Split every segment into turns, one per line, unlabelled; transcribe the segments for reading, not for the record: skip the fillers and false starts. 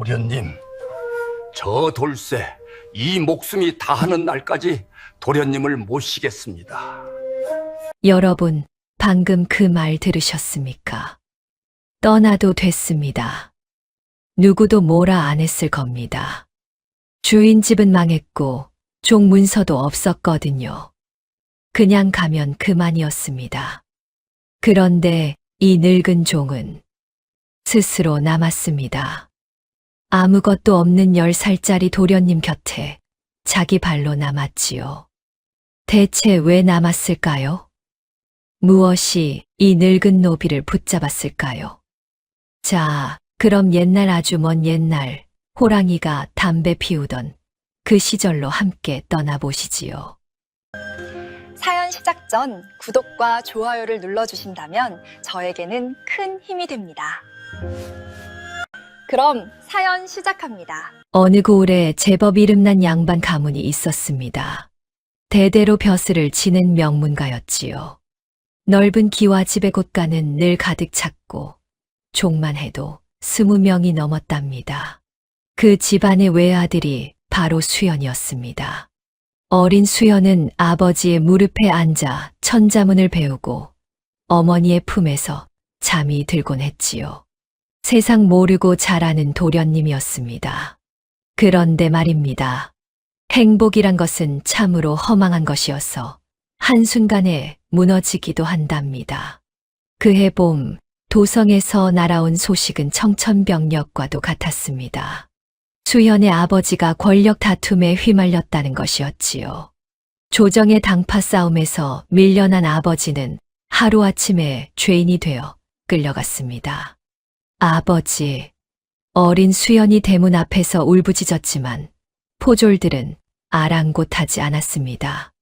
도련님, 저 돌쇠 이 목숨이 다하는 날까지 도련님을 모시겠습니다.
여러분, 방금 그 말 들으셨습니까? 떠나도 됐습니다. 누구도 뭐라 안 했을 겁니다. 주인 집은 망했고 종 문서도 없었거든요. 그냥 가면 그만이었습니다. 그런데 이 늙은 종은 스스로 남았습니다. 아무것도 없는 10살짜리 도련님 곁에 자기 발로 남았지요. 대체 왜 남았을까요? 무엇이 이 늙은 노비를 붙잡았을까요? 자, 그럼 옛날 아주 먼 옛날 호랑이가 담배 피우던 그 시절로 함께 떠나보시지요.
사연 시작 전 구독과 좋아요를 눌러주신다면 저에게는 큰 힘이 됩니다. 그럼 사연 시작합니다.
어느 고을에 제법 이름난 양반 가문이 있었습니다. 대대로 벼슬을 지낸 명문가였지요. 넓은 기와 집의 곳간은 늘 가득 찼고 종만 해도 20명이 넘었답니다. 그 집안의 외아들이 바로 수연이었습니다. 어린 수연은 아버지의 무릎에 앉아 천자문을 배우고 어머니의 품에서 잠이 들곤 했지요. 세상 모르고 자라는 도련님이었습니다. 그런데 말입니다. 행복이란 것은 참으로 허망한 것이어서 한순간에 무너지기도 한답니다. 그해 봄 도성에서 날아온 소식은 청천벽력과도 같았습니다. 수연의 아버지가 권력 다툼에 휘말렸다는 것이었지요. 조정의 당파 싸움에서 밀려난 아버지는 하루아침에 죄인이 되어 끌려갔습니다. 아버지, 어린 수연이 대문 앞에서 울부짖었지만 포졸들은 아랑곳하지 않았습니다.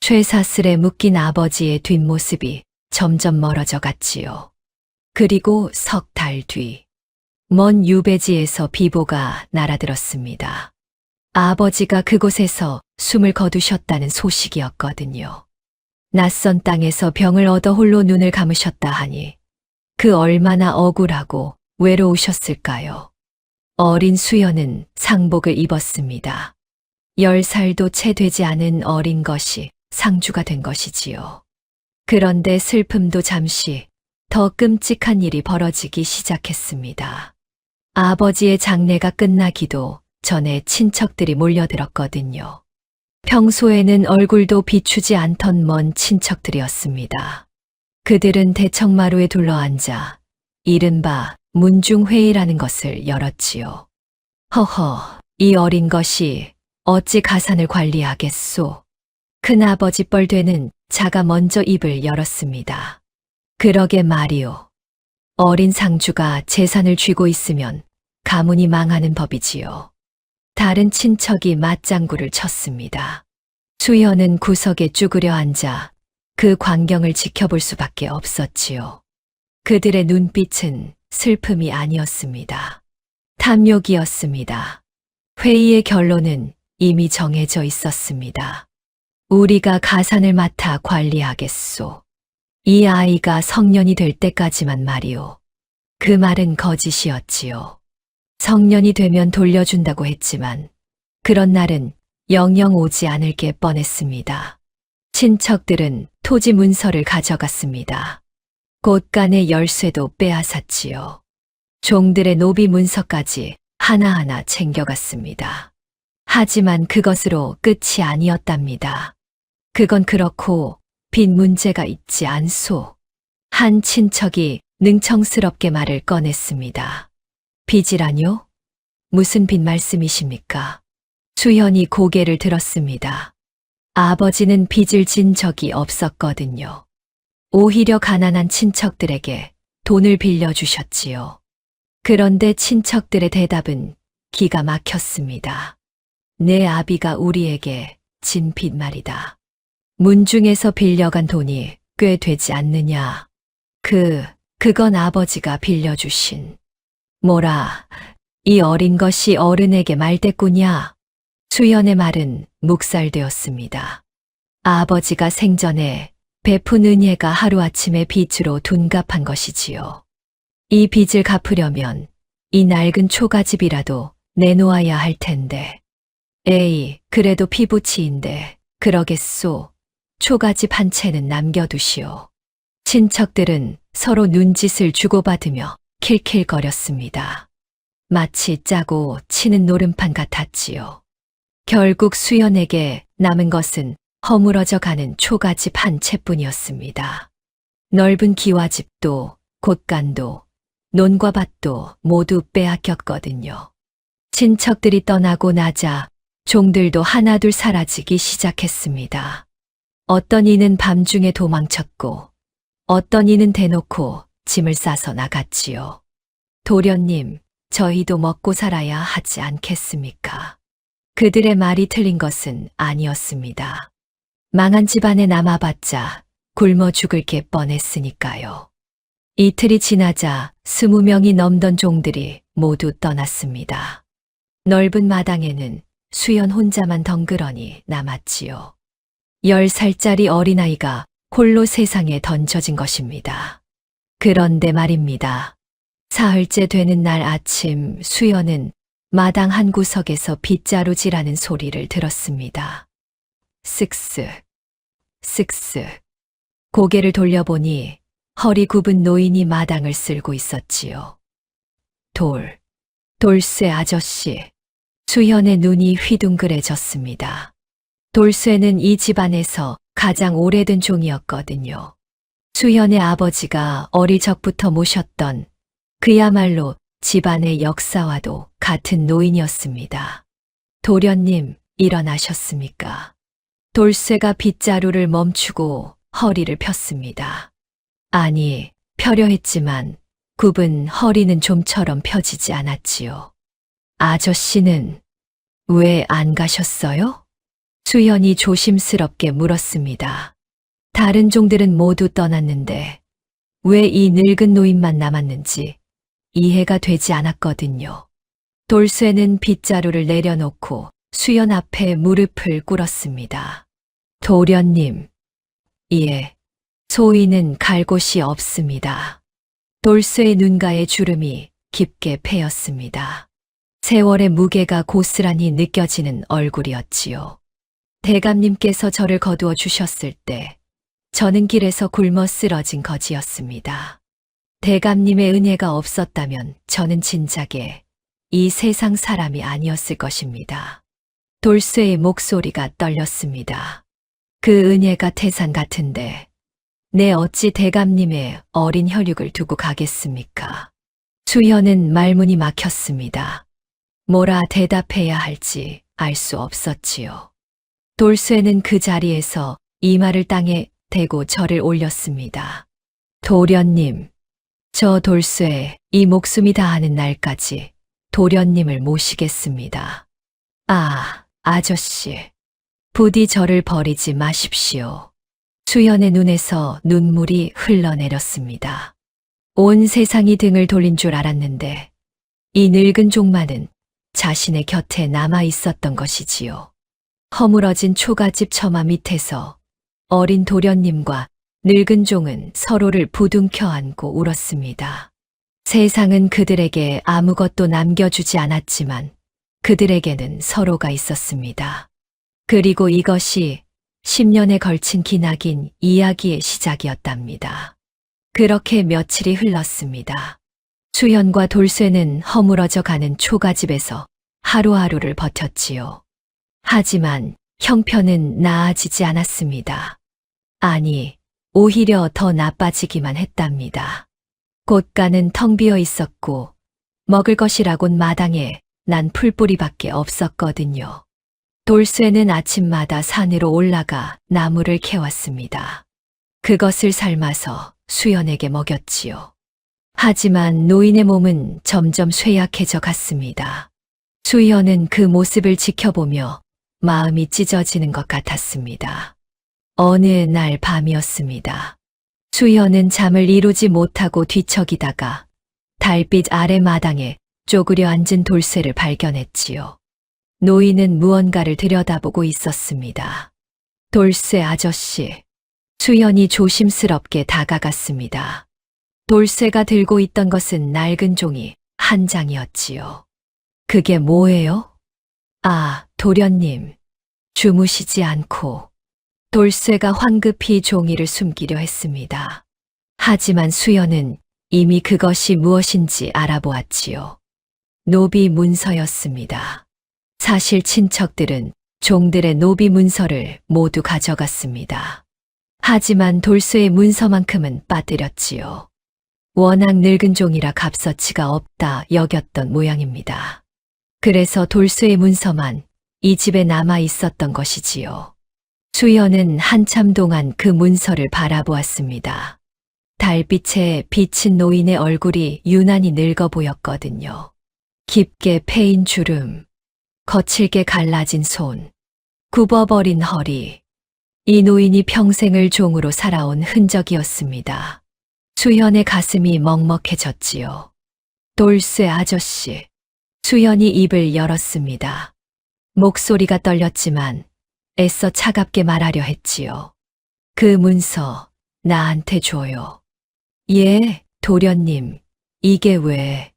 쇠사슬에 묶인 아버지의 뒷모습이 점점 멀어져 갔지요. 그리고 석 달 뒤, 먼 유배지에서 비보가 날아들었습니다. 아버지가 그곳에서 숨을 거두셨다는 소식이었거든요. 낯선 땅에서 병을 얻어 홀로 눈을 감으셨다 하니 그 얼마나 억울하고 외로우셨을까요? 어린 수연은 상복을 입었습니다. 10살도 채 되지 않은 어린 것이 상주가 된 것이지요. 그런데 슬픔도 잠시 더 끔찍한 일이 벌어지기 시작했습니다. 아버지의 장례가 끝나기도 전에 친척들이 몰려들었거든요. 평소에는 얼굴도 비추지 않던 먼 친척들이었습니다. 그들은 대청마루에 둘러앉아 이른바 문중회의라는 것을 열었지요. 허허, 이 어린 것이 어찌 가산을 관리하겠소? 큰아버지 뻘되는 자가 먼저 입을 열었습니다. 그러게 말이오. 어린 상주가 재산을 쥐고 있으면 가문이 망하는 법이지요. 다른 친척이 맞장구를 쳤습니다. 수연은 구석에 쭈그려 앉아 그 광경을 지켜볼 수밖에 없었지요. 그들의 눈빛은 슬픔이 아니었습니다. 탐욕이었습니다. 회의의 결론은 이미 정해져 있었습니다. 우리가 가산을 맡아 관리하겠소. 이 아이가 성년이 될 때까지만 말이오. 그 말은 거짓이었지요. 성년이 되면 돌려준다고 했지만 그런 날은 영영 오지 않을 게 뻔했습니다. 친척들은 토지 문서를 가져갔습니다. 곳간의 열쇠도 빼앗았지요. 종들의 노비 문서까지 하나하나 챙겨갔습니다. 하지만 그것으로 끝이 아니었답니다. 그건 그렇고 빈 문제가 있지 않소. 한 친척이 능청스럽게 말을 꺼냈습니다. 빚이라뇨? 무슨 빚 말씀이십니까? 수연이 고개를 들었습니다. 아버지는 빚을 진 적이 없었거든요. 오히려 가난한 친척들에게 돈을 빌려주셨지요. 그런데 친척들의 대답은 기가 막혔습니다. 내 아비가 우리에게 진 빚 말이다. 문중에서 빌려간 돈이 꽤 되지 않느냐. 그건 아버지가 빌려주신. 뭐라, 이 어린 것이 어른에게 말대꾸냐. 수연의 말은 묵살되었습니다. 아버지가 생전에 베푼 은혜가 하루아침에 빚으로 둔갑한 것이지요. 이 빚을 갚으려면 이 낡은 초가집이라도 내놓아야 할 텐데. 에이, 그래도 피부치인데 그러겠소. 초가집 한 채는 남겨두시오. 친척들은 서로 눈짓을 주고받으며 킬킬거렸습니다. 마치 짜고 치는 노름판 같았지요. 결국 수연에게 남은 것은 허물어져 가는 초가집 한 채뿐이었습니다. 넓은 기와집도 곳간도 논과 밭도 모두 빼앗겼거든요. 친척들이 떠나고 나자 종들도 하나둘 사라지기 시작했습니다. 어떤 이는 밤중에 도망쳤고 어떤 이는 대놓고 짐을 싸서 나갔지요. 도련님, 저희도 먹고 살아야 하지 않겠습니까? 그들의 말이 틀린 것은 아니었습니다. 망한 집안에 남아봤자 굶어 죽을 게 뻔했으니까요. 이틀이 지나자 20명이 넘던 종들이 모두 떠났습니다. 넓은 마당에는 수연 혼자만 덩그러니 남았지요. 10살짜리 어린아이가 홀로 세상에 던져진 것입니다. 그런데 말입니다. 사흘째 되는 날 아침 수연은 마당 한 구석에서 빗자루질하는 소리를 들었습니다. 쓱쓱, 쓱쓱. 고개를 돌려보니 허리 굽은 노인이 마당을 쓸고 있었지요. 돌쇠 아저씨. 수연의 눈이 휘둥그레졌습니다. 돌쇠는 이 집안에서 가장 오래된 종이었거든요. 수연의 아버지가 어릴 적부터 모셨던 그야말로 집안의 역사와도 같은 노인이었습니다. 도련님, 일어나셨습니까? 돌쇠가 빗자루를 멈추고 허리를 폈습니다. 아니, 펴려 했지만 굽은 허리는 좀처럼 펴지지 않았지요. 아저씨는 왜 안 가셨어요? 수연이 조심스럽게 물었습니다. 다른 종들은 모두 떠났는데 왜 이 늙은 노인만 남았는지 이해가 되지 않았거든요. 돌쇠는 빗자루를 내려놓고 수연 앞에 무릎을 꿇었습니다. 도련님, 예, 소인은 갈 곳이 없습니다. 돌쇠의 눈가에 주름이 깊게 패였습니다. 세월의 무게가 고스란히 느껴지는 얼굴이었지요. 대감님께서 저를 거두어 주셨을 때 저는 길에서 굶어 쓰러진 거지였습니다. 대감님의 은혜가 없었다면 저는 진작에 이 세상 사람이 아니었을 것입니다. 돌쇠의 목소리가 떨렸습니다. 그 은혜가 태산 같은데 내 어찌 대감님의 어린 혈육을 두고 가겠습니까? 수연은 말문이 막혔습니다. 뭐라 대답해야 할지 알 수 없었지요. 돌쇠는 그 자리에서 이마를 땅에 대고 절을 올렸습니다. 도련님, 저 돌쇠 이 목숨이 다하는 날까지 도련님을 모시겠습니다. 아, 아저씨, 부디 저를 버리지 마십시오. 수연의 눈에서 눈물이 흘러내렸습니다. 온 세상이 등을 돌린 줄 알았는데 이 늙은 종마는 자신의 곁에 남아 있었던 것이지요. 허물어진 초가집 처마 밑에서 어린 도련님과 늙은 종은 서로를 부둥켜 안고 울었습니다. 세상은 그들에게 아무것도 남겨주지 않았지만 그들에게는 서로가 있었습니다. 그리고 이것이 10년에 걸친 기나긴 이야기의 시작이었답니다. 그렇게 며칠이 흘렀습니다. 수연과 돌쇠는 허물어져 가는 초가집에서 하루하루를 버텼지요. 하지만 형편은 나아지지 않았습니다. 아니, 오히려 더 나빠지기만 했답니다. 곳간은 텅 비어 있었고 먹을 것이라곤 마당에 난 풀뿌리밖에 없었거든요. 돌쇠는 아침마다 산으로 올라가 나무를 캐왔습니다. 그것을 삶아서 수연에게 먹였지요. 하지만 노인의 몸은 점점 쇠약해져 갔습니다. 수연은 그 모습을 지켜보며 마음이 찢어지는 것 같았습니다. 어느 날 밤이었습니다. 수연은 잠을 이루지 못하고 뒤척이다가 달빛 아래 마당에 쪼그려 앉은 돌쇠를 발견했지요. 노인은 무언가를 들여다보고 있었습니다. 돌쇠 아저씨. 수연이 조심스럽게 다가갔습니다. 돌쇠가 들고 있던 것은 낡은 종이 한 장이었지요. 그게 뭐예요? 아, 도련님. 주무시지 않고 돌쇠가 황급히 종이를 숨기려 했습니다. 하지만 수연은 이미 그것이 무엇인지 알아보았지요. 노비 문서였습니다. 사실 친척들은 종들의 노비 문서를 모두 가져갔습니다. 하지만 돌쇠의 문서만큼은 빠뜨렸지요. 워낙 늙은 종이라 값어치가 없다 여겼던 모양입니다. 그래서 돌쇠의 문서만 이 집에 남아 있었던 것이지요. 수연은 한참 동안 그 문서를 바라보았습니다. 달빛에 비친 노인의 얼굴이 유난히 늙어 보였거든요. 깊게 패인 주름, 거칠게 갈라진 손, 굽어버린 허리. 이 노인이 평생을 종으로 살아온 흔적이었습니다. 수연의 가슴이 먹먹해졌지요. 돌쇠 아저씨. 수연이 입을 열었습니다. 목소리가 떨렸지만 애써 차갑게 말하려 했지요. 그 문서 나한테 줘요. 예, 도련님. 이게 왜?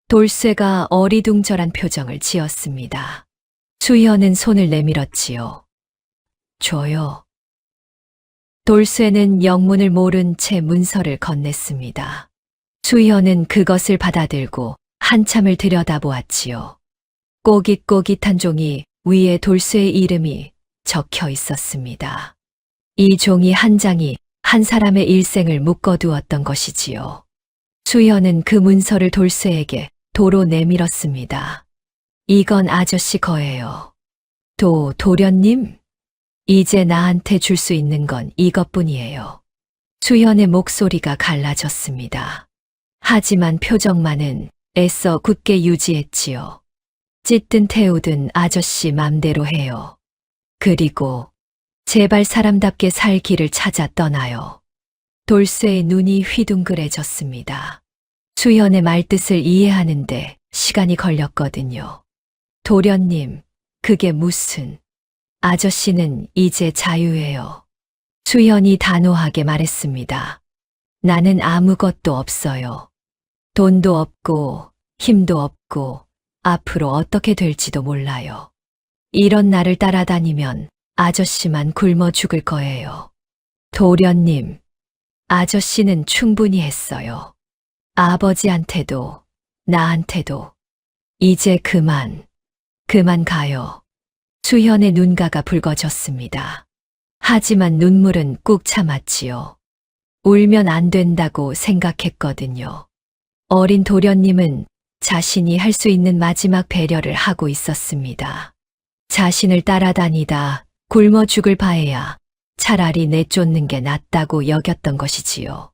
돌쇠가 어리둥절한 표정을 지었습니다. 수연은 손을 내밀었지요. 줘요. 돌쇠는 영문을 모른 채 문서를 건넸습니다. 수연은 그것을 받아들고 한참을 들여다보았지요. 꼬깃꼬깃한 종이 위에 돌쇠의 이름이 적혀 있었습니다. 이 종이 한 장이 한 사람의 일생을 묶어두었던 것이지요. 수연은 그 문서를 돌쇠에게 도로 내밀었습니다. 이건 아저씨 거예요. 도련님? 이제 나한테 줄 수 있는 건 이것뿐이에요. 수연의 목소리가 갈라졌습니다. 하지만 표정만은 애써 굳게 유지했지요. 찢든 태우든 아저씨 맘대로 해요. 그리고 제발 사람답게 살 길을 찾아 떠나요. 돌쇠의 눈이 휘둥그레졌습니다. 수연의 말뜻을 이해하는데 시간이 걸렸거든요. 도련님, 그게 무슨... 아저씨는 이제 자유예요. 수연이 단호하게 말했습니다. 나는 아무것도 없어요. 돈도 없고 힘도 없고 앞으로 어떻게 될지도 몰라요. 이런 나를 따라다니면 아저씨만 굶어 죽을 거예요. 도련님, 아저씨는 충분히 했어요. 아버지한테도 나한테도. 이제 그만 가요. 수연의 눈가가 붉어졌습니다. 하지만 눈물은 꾹 참았지요. 울면 안 된다고 생각했거든요. 어린 도련님은 자신이 할 수 있는 마지막 배려를 하고 있었습니다. 자신을 따라다니다 굶어 죽을 바에야 차라리 내쫓는 게 낫다고 여겼던 것이지요.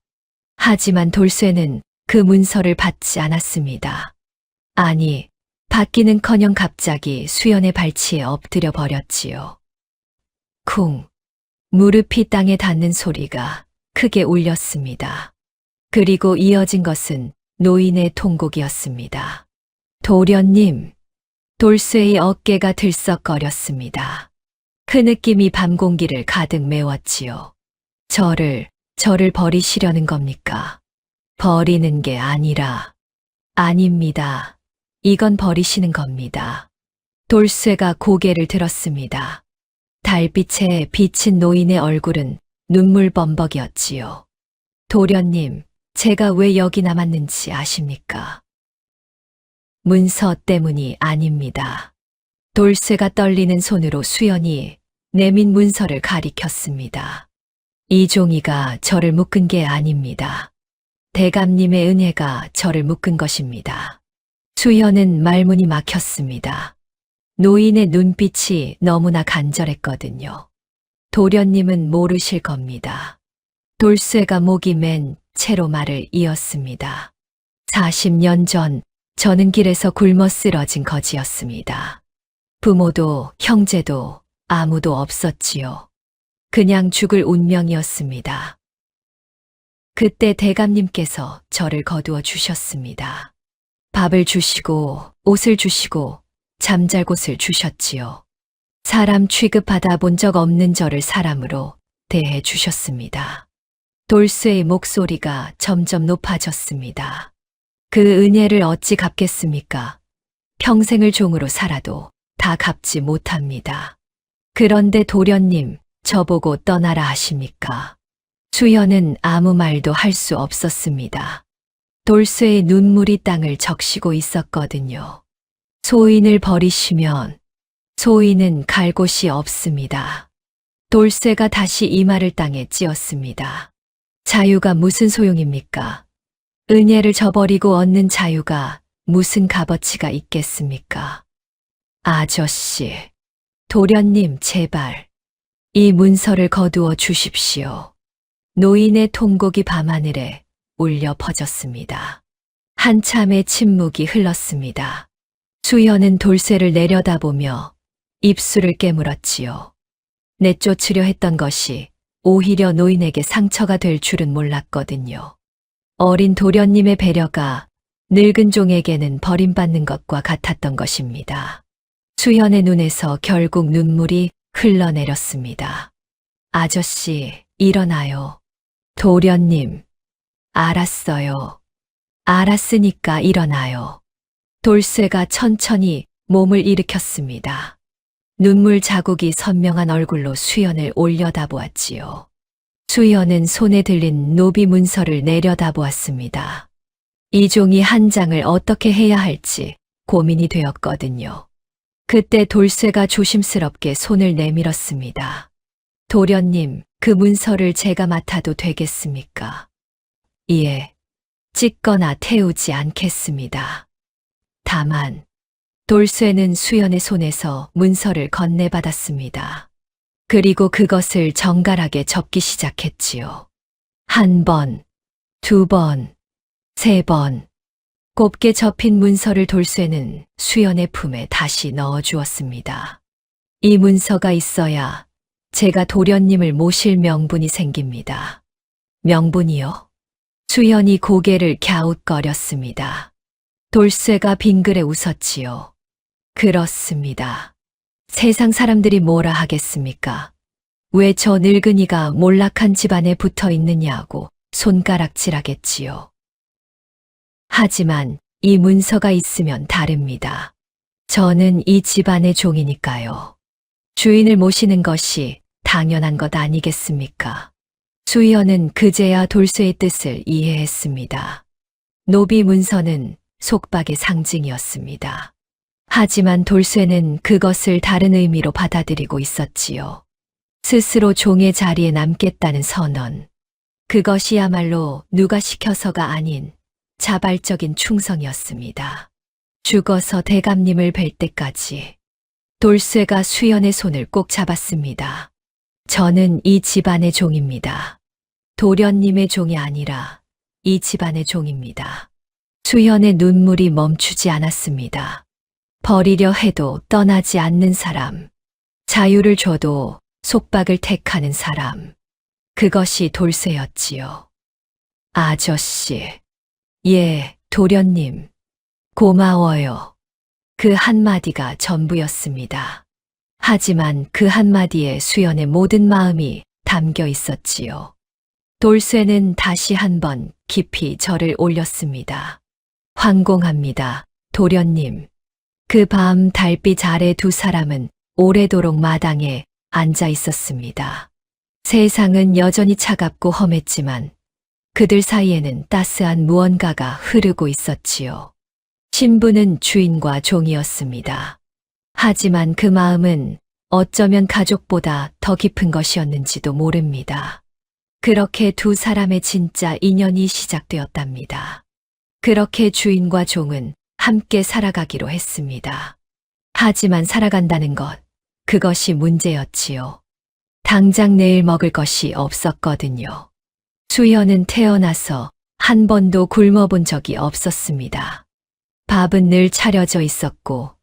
하지만 돌쇠는 그 문서를 받지 않았습니다. 아니, 받기는커녕 갑자기 수연의 발치에 엎드려 버렸지요. 쿵! 무릎이 땅에 닿는 소리가 크게 울렸습니다. 그리고 이어진 것은 노인의 통곡이었습니다. 도련님! 돌쇠의 어깨가 들썩거렸습니다. 그 느낌이 밤 공기를 가득 메웠지요. 저를 버리시려는 겁니까? 버리는 게 아니라... 아닙니다. 이건 버리시는 겁니다. 돌쇠가 고개를 들었습니다. 달빛에 비친 노인의 얼굴은 눈물 범벅이었지요. 도련님, 제가 왜 여기 남았는지 아십니까? 문서 때문이 아닙니다. 돌쇠가 떨리는 손으로 수연이 내민 문서를 가리켰습니다. 이 종이가 저를 묶은 게 아닙니다. 대감님의 은혜가 저를 묶은 것입니다. 수연은 말문이 막혔습니다. 노인의 눈빛이 너무나 간절했거든요. 도련님은 모르실 겁니다. 돌쇠가 목이 맨 채로 말을 이었습니다. 40년 전 저는 길에서 굶어 쓰러진 거지였습니다. 부모도 형제도 아무도 없었지요. 그냥 죽을 운명이었습니다. 그때 대감님께서 저를 거두어 주셨습니다. 밥을 주시고 옷을 주시고 잠잘 곳을 주셨지요. 사람 취급하다 본 적 없는 저를 사람으로 대해 주셨습니다. 돌쇠의 목소리가 점점 높아졌습니다. 그 은혜를 어찌 갚겠습니까? 평생을 종으로 살아도 다 갚지 못합니다. 그런데 도련님, 저보고 떠나라 하십니까? 수연은 아무 말도 할 수 없었습니다. 돌쇠의 눈물이 땅을 적시고 있었거든요. 소인을 버리시면 소인은 갈 곳이 없습니다. 돌쇠가 다시 이마를 땅에 찧었습니다. 자유가 무슨 소용입니까? 은혜를 저버리고 얻는 자유가 무슨 값어치가 있겠습니까? 아저씨, 도련님 제발 이 문서를 거두어 주십시오. 노인의 통곡이 밤하늘에 울려 퍼졌습니다. 한참의 침묵이 흘렀습니다. 수연은 돌쇠를 내려다보며 입술을 깨물었지요. 내쫓으려 했던 것이 오히려 노인에게 상처가 될 줄은 몰랐거든요. 어린 도련님의 배려가 늙은 종에게는 버림받는 것과 같았던 것입니다. 수연의 눈에서 결국 눈물이 흘러내렸습니다. 아저씨, 일어나요. 도련님, 알았어요. 알았으니까 일어나요. 돌쇠가 천천히 몸을 일으켰습니다. 눈물 자국이 선명한 얼굴로 수연을 올려다보았지요. 수연은 손에 들린 노비 문서를 내려다보았습니다. 이 종이 한 장을 어떻게 해야 할지 고민이 되었거든요. 그때 돌쇠가 조심스럽게 손을 내밀었습니다. 도련님, 그 문서를 제가 맡아도 되겠습니까? 예, 찢거나 태우지 않겠습니다. 다만, 돌쇠는 수연의 손에서 문서를 건네받았습니다. 그리고 그것을 정갈하게 접기 시작했지요. 한 번, 두 번, 세 번. 곱게 접힌 문서를 돌쇠는 수연의 품에 다시 넣어주었습니다. 이 문서가 있어야 제가 도련님을 모실 명분이 생깁니다. 명분이요? 수연이 고개를 갸웃거렸습니다. 돌쇠가 빙그레 웃었지요. 그렇습니다. 세상 사람들이 뭐라 하겠습니까? 왜 저 늙은이가 몰락한 집안에 붙어 있느냐고 손가락질하겠지요. 하지만 이 문서가 있으면 다릅니다. 저는 이 집안의 종이니까요. 주인을 모시는 것이 당연한 것 아니겠습니까? 수연은 그제야 돌쇠의 뜻을 이해했습니다. 노비 문서는 속박의 상징이었습니다. 하지만 돌쇠는 그것을 다른 의미로 받아들이고 있었지요. 스스로 종의 자리에 남겠다는 선언. 그것이야말로 누가 시켜서가 아닌 자발적인 충성이었습니다. 죽어서 대감님을 뵐 때까지. 돌쇠가 수연의 손을 꼭 잡았습니다. 저는 이 집안의 종입니다. 도련님의 종이 아니라 이 집안의 종입니다. 수연의 눈물이 멈추지 않았습니다. 버리려 해도 떠나지 않는 사람, 자유를 줘도 속박을 택하는 사람, 그것이 돌쇠였지요. 아저씨, 예, 도련님, 고마워요. 그 한마디가 전부였습니다. 하지만 그 한마디에 수연의 모든 마음이 담겨 있었지요. 돌쇠는 다시 한번 깊이 절을 올렸습니다. 황공합니다, 도련님. 그 밤 달빛 아래 두 사람은 오래도록 마당에 앉아 있었습니다. 세상은 여전히 차갑고 험했지만 그들 사이에는 따스한 무언가가 흐르고 있었지요. 신부는 주인과 종이었습니다. 하지만 그 마음은 어쩌면 가족보다 더 깊은 것이었는지도 모릅니다. 그렇게 두 사람의 진짜 인연이 시작되었답니다. 그렇게 주인과 종은 함께 살아가기로 했습니다. 하지만 살아간다는 것, 그것이 문제였지요. 당장 내일 먹을 것이 없었거든요. 수연은 태어나서 한 번도 굶어본 적이 없었습니다. 밥은 늘 차려져 있었고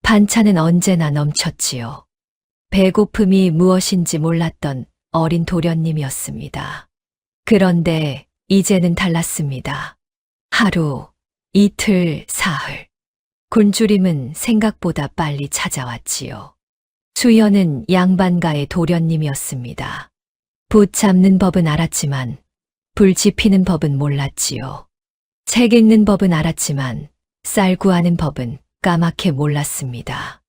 반찬은 언제나 넘쳤지요. 배고픔이 무엇인지 몰랐던 어린 도련님이었습니다. 그런데 이제는 달랐습니다. 하루, 이틀, 사흘. 굶주림은 생각보다 빨리 찾아왔지요. 수연은 양반가의 도련님이었습니다. 붓 잡는 법은 알았지만 불 지피는 법은 몰랐지요. 책 읽는 법은 알았지만 쌀 구하는 법은 까맣게 몰랐습니다.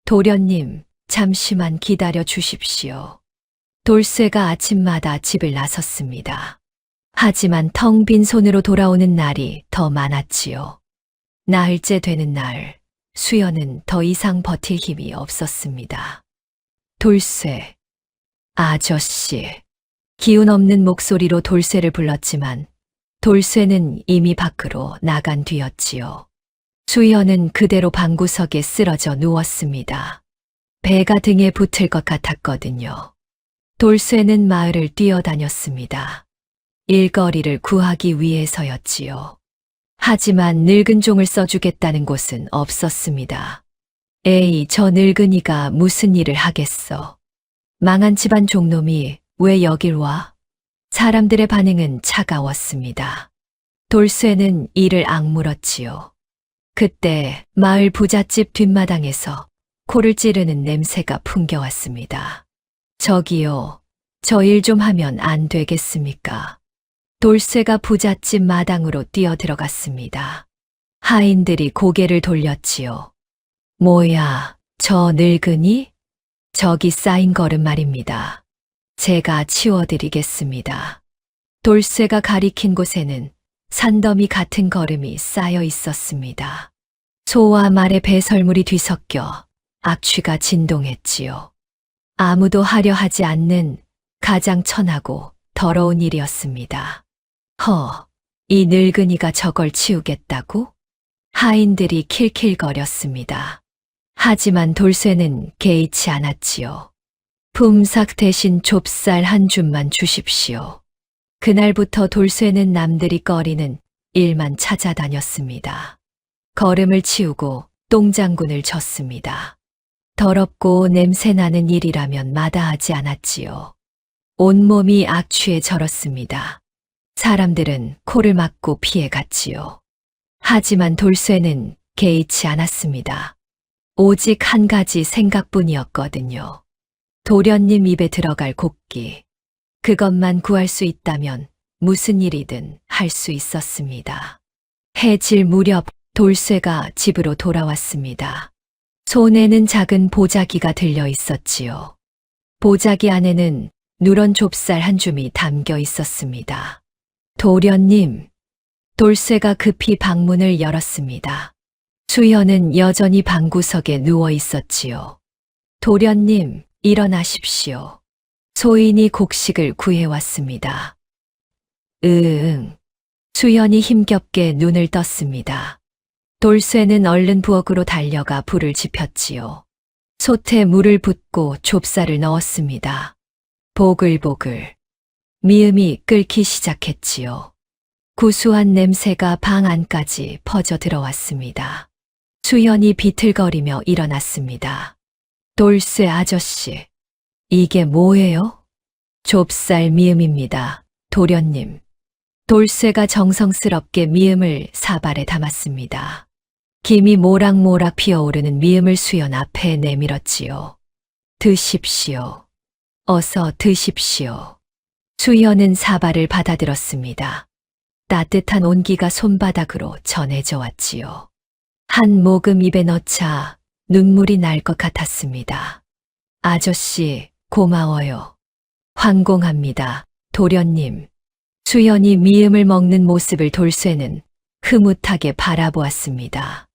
도련님, 잠시만 기다려 주십시오. 돌쇠가 아침마다 집을 나섰습니다. 하지만 텅 빈 손으로 돌아오는 날이 더 많았지요. 나흘째 되는 날, 수연은 더 이상 버틸 힘이 없었습니다. 돌쇠, 아저씨. 기운 없는 목소리로 돌쇠를 불렀지만 돌쇠는 이미 밖으로 나간 뒤였지요. 수연은 그대로 방구석에 쓰러져 누웠습니다. 배가 등에 붙을 것 같았거든요. 돌쇠는 마을을 뛰어다녔습니다. 일거리를 구하기 위해서였지요. 하지만 늙은 종을 써주겠다는 곳은 없었습니다. 에이, 저 늙은이가 무슨 일을 하겠어. 망한 집안 종놈이 왜 여길 와? 사람들의 반응은 차가웠습니다. 돌쇠는 이를 악물었지요. 그때 마을 부잣집 뒷마당에서 코를 찌르는 냄새가 풍겨왔습니다. 저기요, 저 일 좀 하면 안 되겠습니까? 돌쇠가 부잣집 마당으로 뛰어들어갔습니다. 하인들이 고개를 돌렸지요. 뭐야, 저 늙은이? 저기 쌓인 걸음 말입니다. 제가 치워드리겠습니다. 돌쇠가 가리킨 곳에는 산더미 같은 걸음이 쌓여 있었습니다. 소와 말의 배설물이 뒤섞여 악취가 진동했지요. 아무도 하려 하지 않는 가장 천하고 더러운 일이었습니다. 이 늙은이가 저걸 치우겠다고? 하인들이 킬킬거렸습니다. 하지만 돌쇠는 개의치 않았지요. 품삯 대신 좁쌀 한 줌만 주십시오. 그날부터 돌쇠는 남들이 꺼리는 일만 찾아다녔습니다. 걸음을 치우고 똥장군을 쳤습니다. 더럽고 냄새나는 일이라면 마다하지 않았지요. 온몸이 악취에 절었습니다. 사람들은 코를 막고 피해갔지요. 하지만 돌쇠는 개의치 않았습니다. 오직 한 가지 생각뿐이었거든요. 도련님 입에 들어갈 곡기. 그것만 구할 수 있다면 무슨 일이든 할 수 있었습니다. 해질 무렵 돌쇠가 집으로 돌아왔습니다. 손에는 작은 보자기가 들려 있었지요. 보자기 안에는 누런 좁쌀 한 줌이 담겨 있었습니다. 도련님, 돌쇠가 급히 방문을 열었습니다. 수연은 여전히 방구석에 누워 있었지요. 도련님, 일어나십시오. 소인이 곡식을 구해왔습니다. 으응. 수연이 힘겹게 눈을 떴습니다. 돌쇠는 얼른 부엌으로 달려가 불을 지폈지요. 솥에 물을 붓고 좁쌀을 넣었습니다. 보글보글. 미음이 끓기 시작했지요. 구수한 냄새가 방 안까지 퍼져 들어왔습니다. 수연이 비틀거리며 일어났습니다. 돌쇠 아저씨, 이게 뭐예요? 좁쌀 미음입니다, 도련님. 돌쇠가 정성스럽게 미음을 사발에 담았습니다. 김이 모락모락 피어오르는 미음을 수연 앞에 내밀었지요. 드십시오. 어서 드십시오. 수연은 사발을 받아들었습니다. 따뜻한 온기가 손바닥으로 전해져 왔지요. 한 모금 입에 넣자 눈물이 날 것 같았습니다. 아저씨, 고마워요. 황공합니다, 도련님. 수연이 미음을 먹는 모습을 돌쇠는 흐뭇하게 바라보았습니다.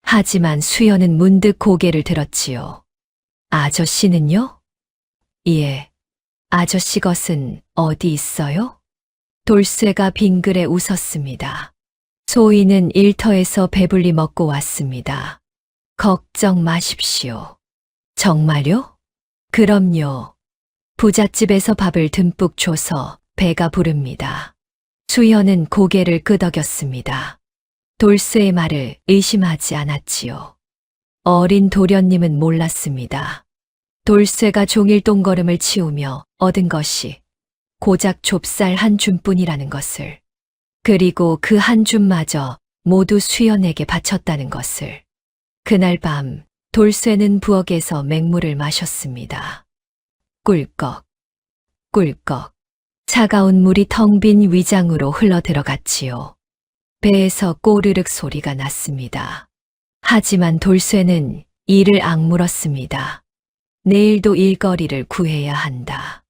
하지만 수연은 문득 고개를 들었지요. 아저씨는요? 예, 아저씨 것은 어디 있어요? 돌쇠가 빙그레 웃었습니다. 소인은 일터에서 배불리 먹고 왔습니다. 걱정 마십시오. 정말요? 그럼요. 부잣집에서 밥을 듬뿍 줘서 배가 부릅니다. 수연은 고개를 끄덕였습니다. 돌쇠의 말을 의심하지 않았지요. 어린 도련님은 몰랐습니다. 돌쇠가 종일 똥걸음을 치우며 얻은 것이 고작 좁쌀 한 줌뿐이라는 것을, 그리고 그 한 줌마저 모두 수연에게 바쳤다는 것을. 그날 밤 돌쇠는 부엌에서 맹물을 마셨습니다. 꿀꺽, 꿀꺽. 차가운 물이 텅 빈 위장으로 흘러 들어갔지요. 배에서 꼬르륵 소리가 났습니다. 하지만 돌쇠는 이를 악물었습니다. 내일도 일거리를 구해야 한다.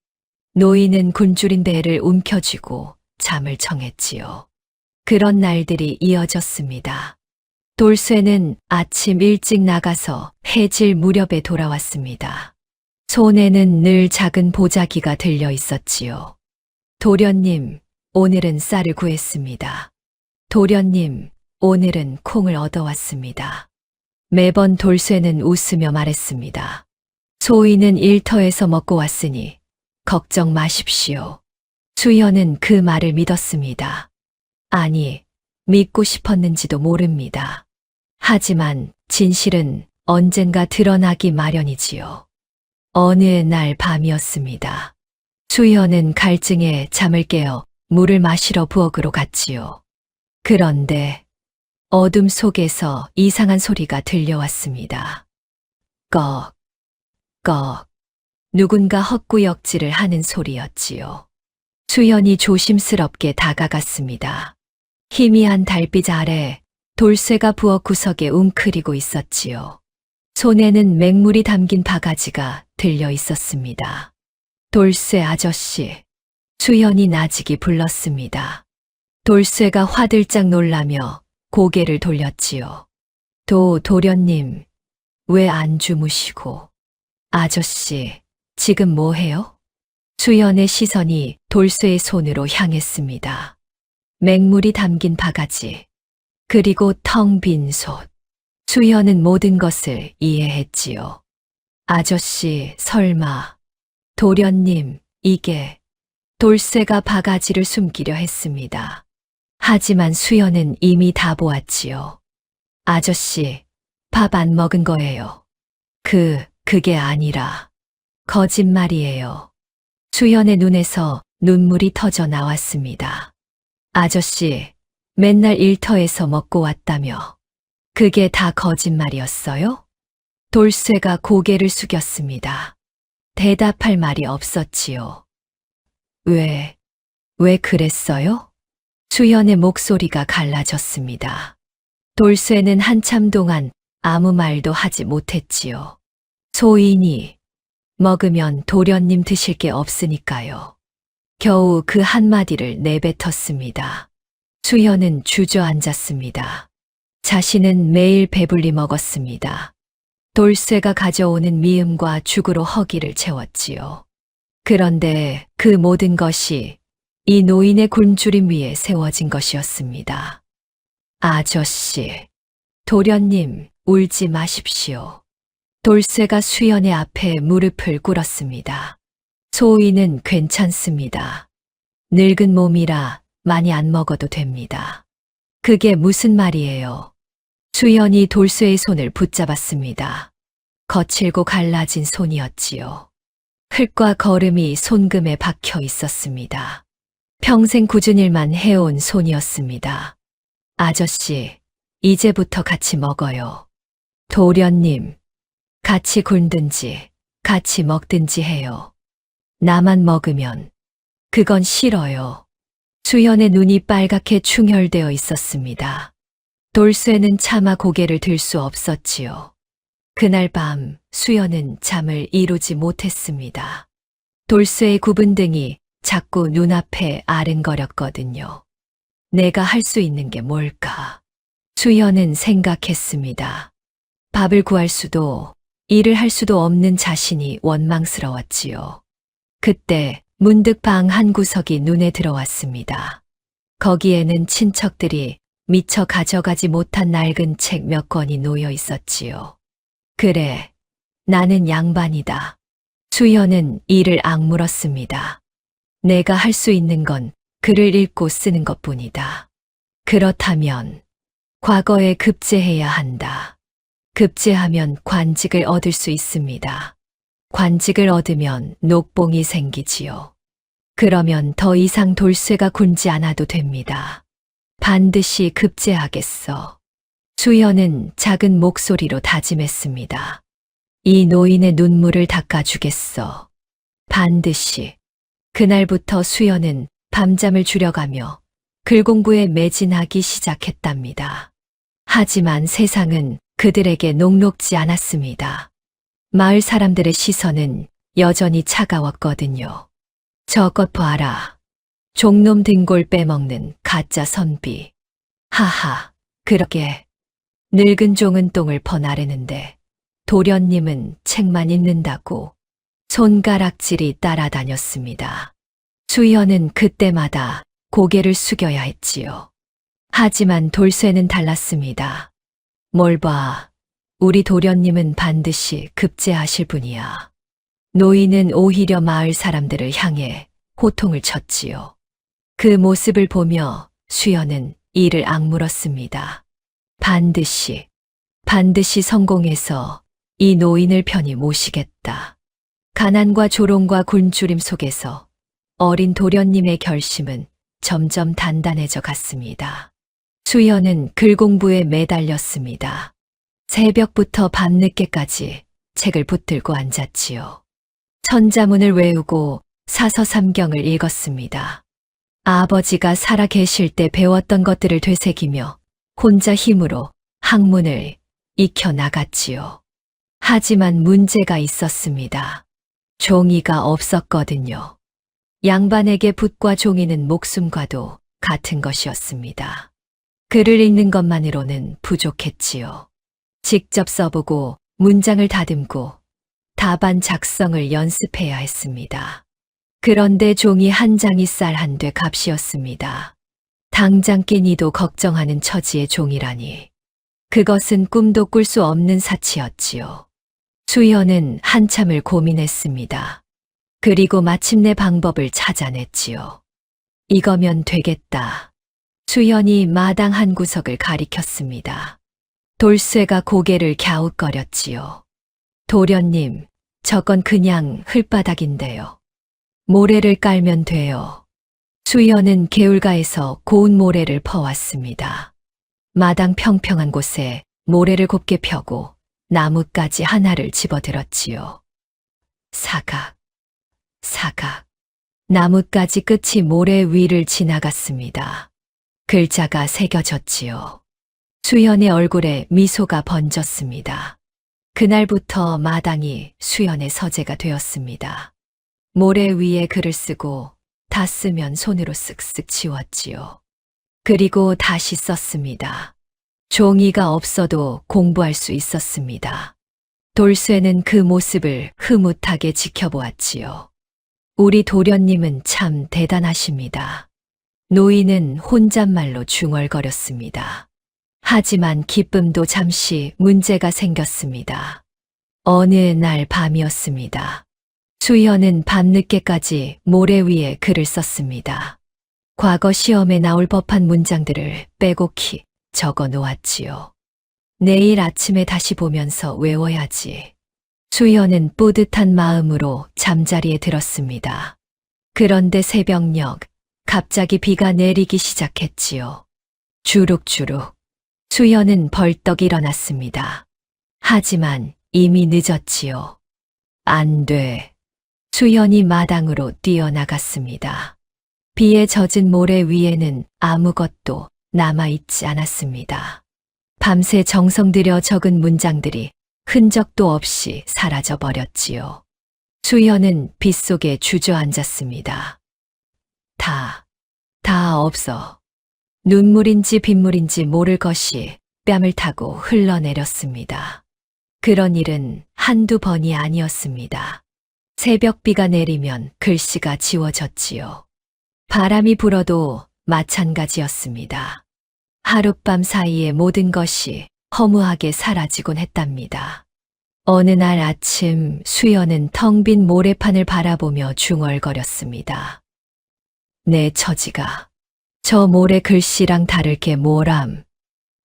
노인은 굶주린 배를 움켜쥐고 잠을 청했지요. 그런 날들이 이어졌습니다. 돌쇠는 아침 일찍 나가서 해질 무렵에 돌아왔습니다. 손에는 늘 작은 보자기가 들려 있었지요. 도련님, 오늘은 쌀을 구했습니다. 도련님, 오늘은 콩을 얻어왔습니다. 매번 돌쇠는 웃으며 말했습니다. 소인은 일터에서 먹고 왔으니 걱정 마십시오. 수연은 그 말을 믿었습니다. 아니, 믿고 싶었는지도 모릅니다. 하지만 진실은 언젠가 드러나기 마련이지요. 어느 날 밤이었습니다. 수연은 갈증에 잠을 깨어 물을 마시러 부엌으로 갔지요. 그런데 어둠 속에서 이상한 소리가 들려왔습니다. 꺽, 꺽. 누군가 헛구역질을 하는 소리였지요. 수연이 조심스럽게 다가갔습니다. 희미한 달빛 아래 돌쇠가 부엌 구석에 웅크리고 있었지요. 손에는 맹물이 담긴 바가지가 들려 있었습니다. 돌쇠 아저씨, 수연이 나직이 불렀습니다. 돌쇠가 화들짝 놀라며 고개를 돌렸지요. 도련님, 왜 안 주무시고? 아저씨, 지금 뭐 해요? 수연의 시선이 돌쇠의 손으로 향했습니다. 맹물이 담긴 바가지, 그리고 텅 빈 솥. 수연은 모든 것을 이해했지요. 아저씨, 설마, 도련님, 이게... 돌쇠가 바가지를 숨기려 했습니다. 하지만 수연은 이미 다 보았지요. 아저씨, 밥 안 먹은 거예요. 그게 아니라 거짓말이에요. 수연의 눈에서 눈물이 터져 나왔습니다. 아저씨, 맨날 일터에서 먹고 왔다며. 그게 다 거짓말이었어요? 돌쇠가 고개를 숙였습니다. 대답할 말이 없었지요. 왜 그랬어요? 수연의 목소리가 갈라졌습니다. 돌쇠는 한참 동안 아무 말도 하지 못했지요. 소인이 먹으면 도련님 드실 게 없으니까요. 겨우 그 한마디를 내뱉었습니다. 수연은 주저앉았습니다. 자신은 매일 배불리 먹었습니다. 돌쇠가 가져오는 미음과 죽으로 허기를 채웠지요. 그런데 그 모든 것이 이 노인의 굶주림 위에 세워진 것이었습니다. 아저씨, 도련님, 울지 마십시오. 돌쇠가 수연의 앞에 무릎을 꿇었습니다. 소인은 괜찮습니다. 늙은 몸이라 많이 안 먹어도 됩니다. 그게 무슨 말이에요? 수연이 돌쇠의 손을 붙잡았습니다. 거칠고 갈라진 손이었지요. 흙과 거름이 손금에 박혀 있었습니다. 평생 굳은 일만 해온 손이었습니다. 아저씨, 이제부터 같이 먹어요. 도련님, 같이 굶든지 같이 먹든지 해요. 나만 먹으면 그건 싫어요. 수연의 눈이 빨갛게 충혈되어 있었습니다. 돌쇠는 차마 고개를 들 수 없었지요. 그날 밤 수연은 잠을 이루지 못했습니다. 돌쇠의 굽은 등이 자꾸 눈앞에 아른거렸거든요. 내가 할 수 있는 게 뭘까? 수연은 생각했습니다. 밥을 구할 수도 일을 할 수도 없는 자신이 원망스러웠지요. 그때 문득 방 한 구석이 눈에 들어왔습니다. 거기에는 친척들이 미처 가져가지 못한 낡은 책 몇 권이 놓여 있었지요. 그래, 나는 양반이다. 수연은 이를 악물었습니다. 내가 할 수 있는 건 글을 읽고 쓰는 것뿐이다. 그렇다면 과거에 급제해야 한다. 급제하면 관직을 얻을 수 있습니다. 관직을 얻으면 녹봉이 생기지요. 그러면 더 이상 돌쇠가 굶지 않아도 됩니다. 반드시 급제하겠어. 수연은 작은 목소리로 다짐했습니다. 이 노인의 눈물을 닦아주겠어. 반드시. 그날부터 수연은 밤잠을 줄여가며 글 공부에 매진하기 시작했답니다. 하지만 세상은 그들에게 녹록지 않았습니다. 마을 사람들의 시선은 여전히 차가웠거든요. 저것 봐라. 종놈 등골 빼먹는 가짜 선비. 하하, 그러게. 늙은 종은 똥을 퍼나르는데 도련님은 책만 읽는다고 손가락질이 따라다녔습니다. 수연은 그때마다 고개를 숙여야 했지요. 하지만 돌쇠는 달랐습니다. 뭘 봐. 우리 도련님은 반드시 급제하실 분이야. 노인은 오히려 마을 사람들을 향해 호통을 쳤지요. 그 모습을 보며 수연은 이를 악물었습니다. 반드시 성공해서 이 노인을 편히 모시겠다. 가난과 조롱과 굶주림 속에서 어린 도련님의 결심은 점점 단단해져 갔습니다. 수연은 글 공부에 매달렸습니다. 새벽부터 밤늦게까지 책을 붙들고 앉았지요. 천자문을 외우고 사서삼경을 읽었습니다. 아버지가 살아 계실 때 배웠던 것들을 되새기며 혼자 힘으로 학문을 익혀 나갔지요. 하지만 문제가 있었습니다. 종이가 없었거든요. 양반에게 붓과 종이는 목숨과도 같은 것이었습니다. 글을 읽는 것만으로는 부족했지요. 직접 써보고 문장을 다듬고 답안 작성을 연습해야 했습니다. 그런데 종이 한 장이 쌀 한 돼 값이었습니다. 당장 끼니도 걱정하는 처지의 종이라니. 그것은 꿈도 꿀 수 없는 사치였지요. 수연은 한참을 고민했습니다. 그리고 마침내 방법을 찾아냈지요. 이거면 되겠다. 수연이 마당 한 구석을 가리켰습니다. 돌쇠가 고개를 갸웃거렸지요. 도련님, 저건 그냥 흙바닥인데요. 모래를 깔면 돼요. 수연은 개울가에서 고운 모래를 퍼왔습니다. 마당 평평한 곳에 모래를 곱게 펴고 나뭇가지 하나를 집어들었지요. 사각. 나뭇가지 끝이 모래 위를 지나갔습니다. 글자가 새겨졌지요. 수연의 얼굴에 미소가 번졌습니다. 그날부터 마당이 수연의 서재가 되었습니다. 모래 위에 글을 쓰고 다 쓰면 손으로 쓱쓱 지웠지요. 그리고 다시 썼습니다. 종이가 없어도 공부할 수 있었습니다. 돌쇠는 그 모습을 흐뭇하게 지켜보았지요. 우리 도련님은 참 대단하십니다. 노인은 혼잣말로 중얼거렸습니다. 하지만 기쁨도 잠시 문제가 생겼습니다. 어느 날 밤이었습니다. 수연은 밤늦게까지 모래 위에 글을 썼습니다. 과거 시험에 나올 법한 문장들을 빼곡히 적어 놓았지요. 내일 아침에 다시 보면서 외워야지. 수연은 뿌듯한 마음으로 잠자리에 들었습니다. 그런데 새벽녘 갑자기 비가 내리기 시작했지요. 주룩주룩. 수연은 벌떡 일어났습니다. 하지만 이미 늦었지요. 안 돼. 수연이 마당으로 뛰어나갔습니다. 비에 젖은 모래 위에는 아무것도 남아있지 않았습니다. 밤새 정성 들여 적은 문장들이 흔적도 없이 사라져 버렸지요. 수연은 빗속에 주저앉았습니다. 다 없어. 눈물인지 빗물인지 모를 것이 뺨을 타고 흘러내렸습니다. 그런 일은 한두 번이 아니었습니다. 새벽비가 내리면 글씨가 지워졌지요. 바람이 불어도 마찬가지였습니다. 하룻밤 사이에 모든 것이 허무하게 사라지곤 했답니다. 어느 날 아침 수연은 텅 빈 모래판을 바라보며 중얼거렸습니다. 내 처지가 저 모래 글씨랑 다를 게 뭐람.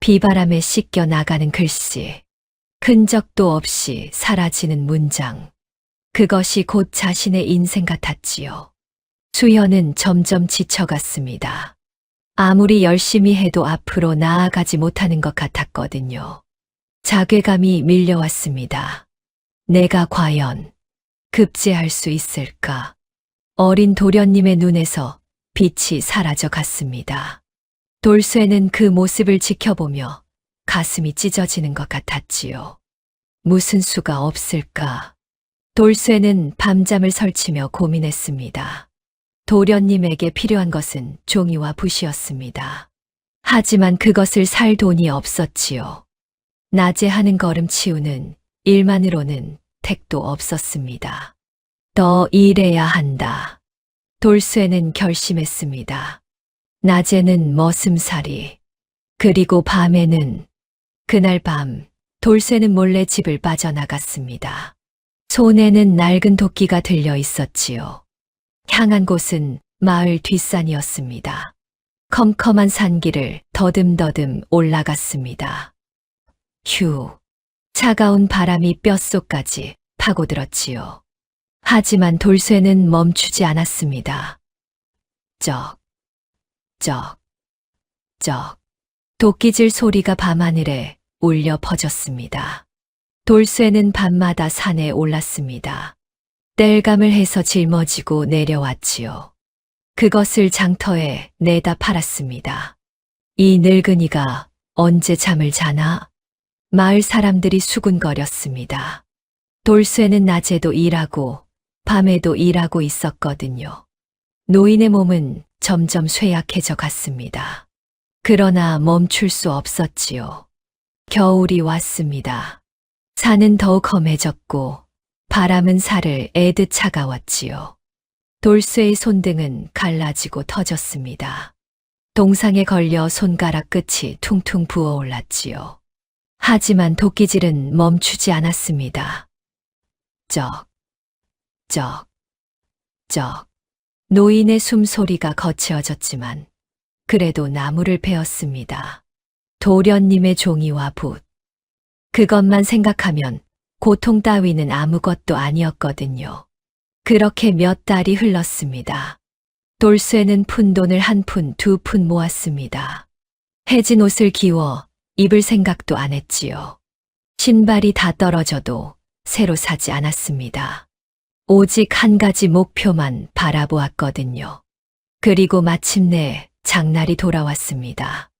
비바람에 씻겨 나가는 글씨. 흔적도 없이 사라지는 문장. 그것이 곧 자신의 인생 같았지요. 수연은 점점 지쳐갔습니다. 아무리 열심히 해도 앞으로 나아가지 못하는 것 같았거든요. 자괴감이 밀려왔습니다. 내가 과연 급제할 수 있을까? 어린 도련님의 눈에서 빛이 사라져 갔습니다. 돌쇠는 그 모습을 지켜보며 가슴이 찢어지는 것 같았지요. 무슨 수가 없을까? 돌쇠는 밤잠을 설치며 고민했습니다. 도련님에게 필요한 것은 종이와 붓이었습니다. 하지만 그것을 살 돈이 없었지요. 낮에 하는 걸음 치우는 일만으로는 택도 없었습니다. 더 일해야 한다. 돌쇠는 결심했습니다. 낮에는 머슴살이, 그리고 밤에는, 그날 밤 돌쇠는 몰래 집을 빠져나갔습니다. 손에는 낡은 도끼가 들려 있었지요. 향한 곳은 마을 뒷산이었습니다. 컴컴한 산길을 더듬더듬 올라갔습니다. 휴, 차가운 바람이 뼛속까지 파고들었지요. 하지만 돌쇠는 멈추지 않았습니다. 쩍, 쩍, 쩍. 도끼질 소리가 밤하늘에 울려 퍼졌습니다. 돌쇠는 밤마다 산에 올랐습니다. 땔감을 해서 짊어지고 내려왔지요. 그것을 장터에 내다 팔았습니다. 이 늙은이가 언제 잠을 자나? 마을 사람들이 수군거렸습니다. 돌쇠는 낮에도 일하고 밤에도 일하고 있었거든요. 노인의 몸은 점점 쇠약해져 갔습니다. 그러나 멈출 수 없었지요. 겨울이 왔습니다. 산은 더욱 험해졌고 바람은 살을 애듯 차가웠지요. 돌쇠의 손등은 갈라지고 터졌습니다. 동상에 걸려 손가락 끝이 퉁퉁 부어올랐지요. 하지만 도끼질은 멈추지 않았습니다. 쩍, 쩍, 쩍. 노인의 숨소리가 거칠어졌지만 그래도 나무를 베었습니다. 도련님의 종이와 붓. 그것만 생각하면 고통 따위는 아무것도 아니었거든요. 그렇게 몇 달이 흘렀습니다. 돌쇠는 푼돈을 한 푼, 두 푼 모았습니다. 해진 옷을 기워 입을 생각도 안 했지요. 신발이 다 떨어져도 새로 사지 않았습니다. 오직 한 가지 목표만 바라보았거든요. 그리고 마침내 장날이 돌아왔습니다.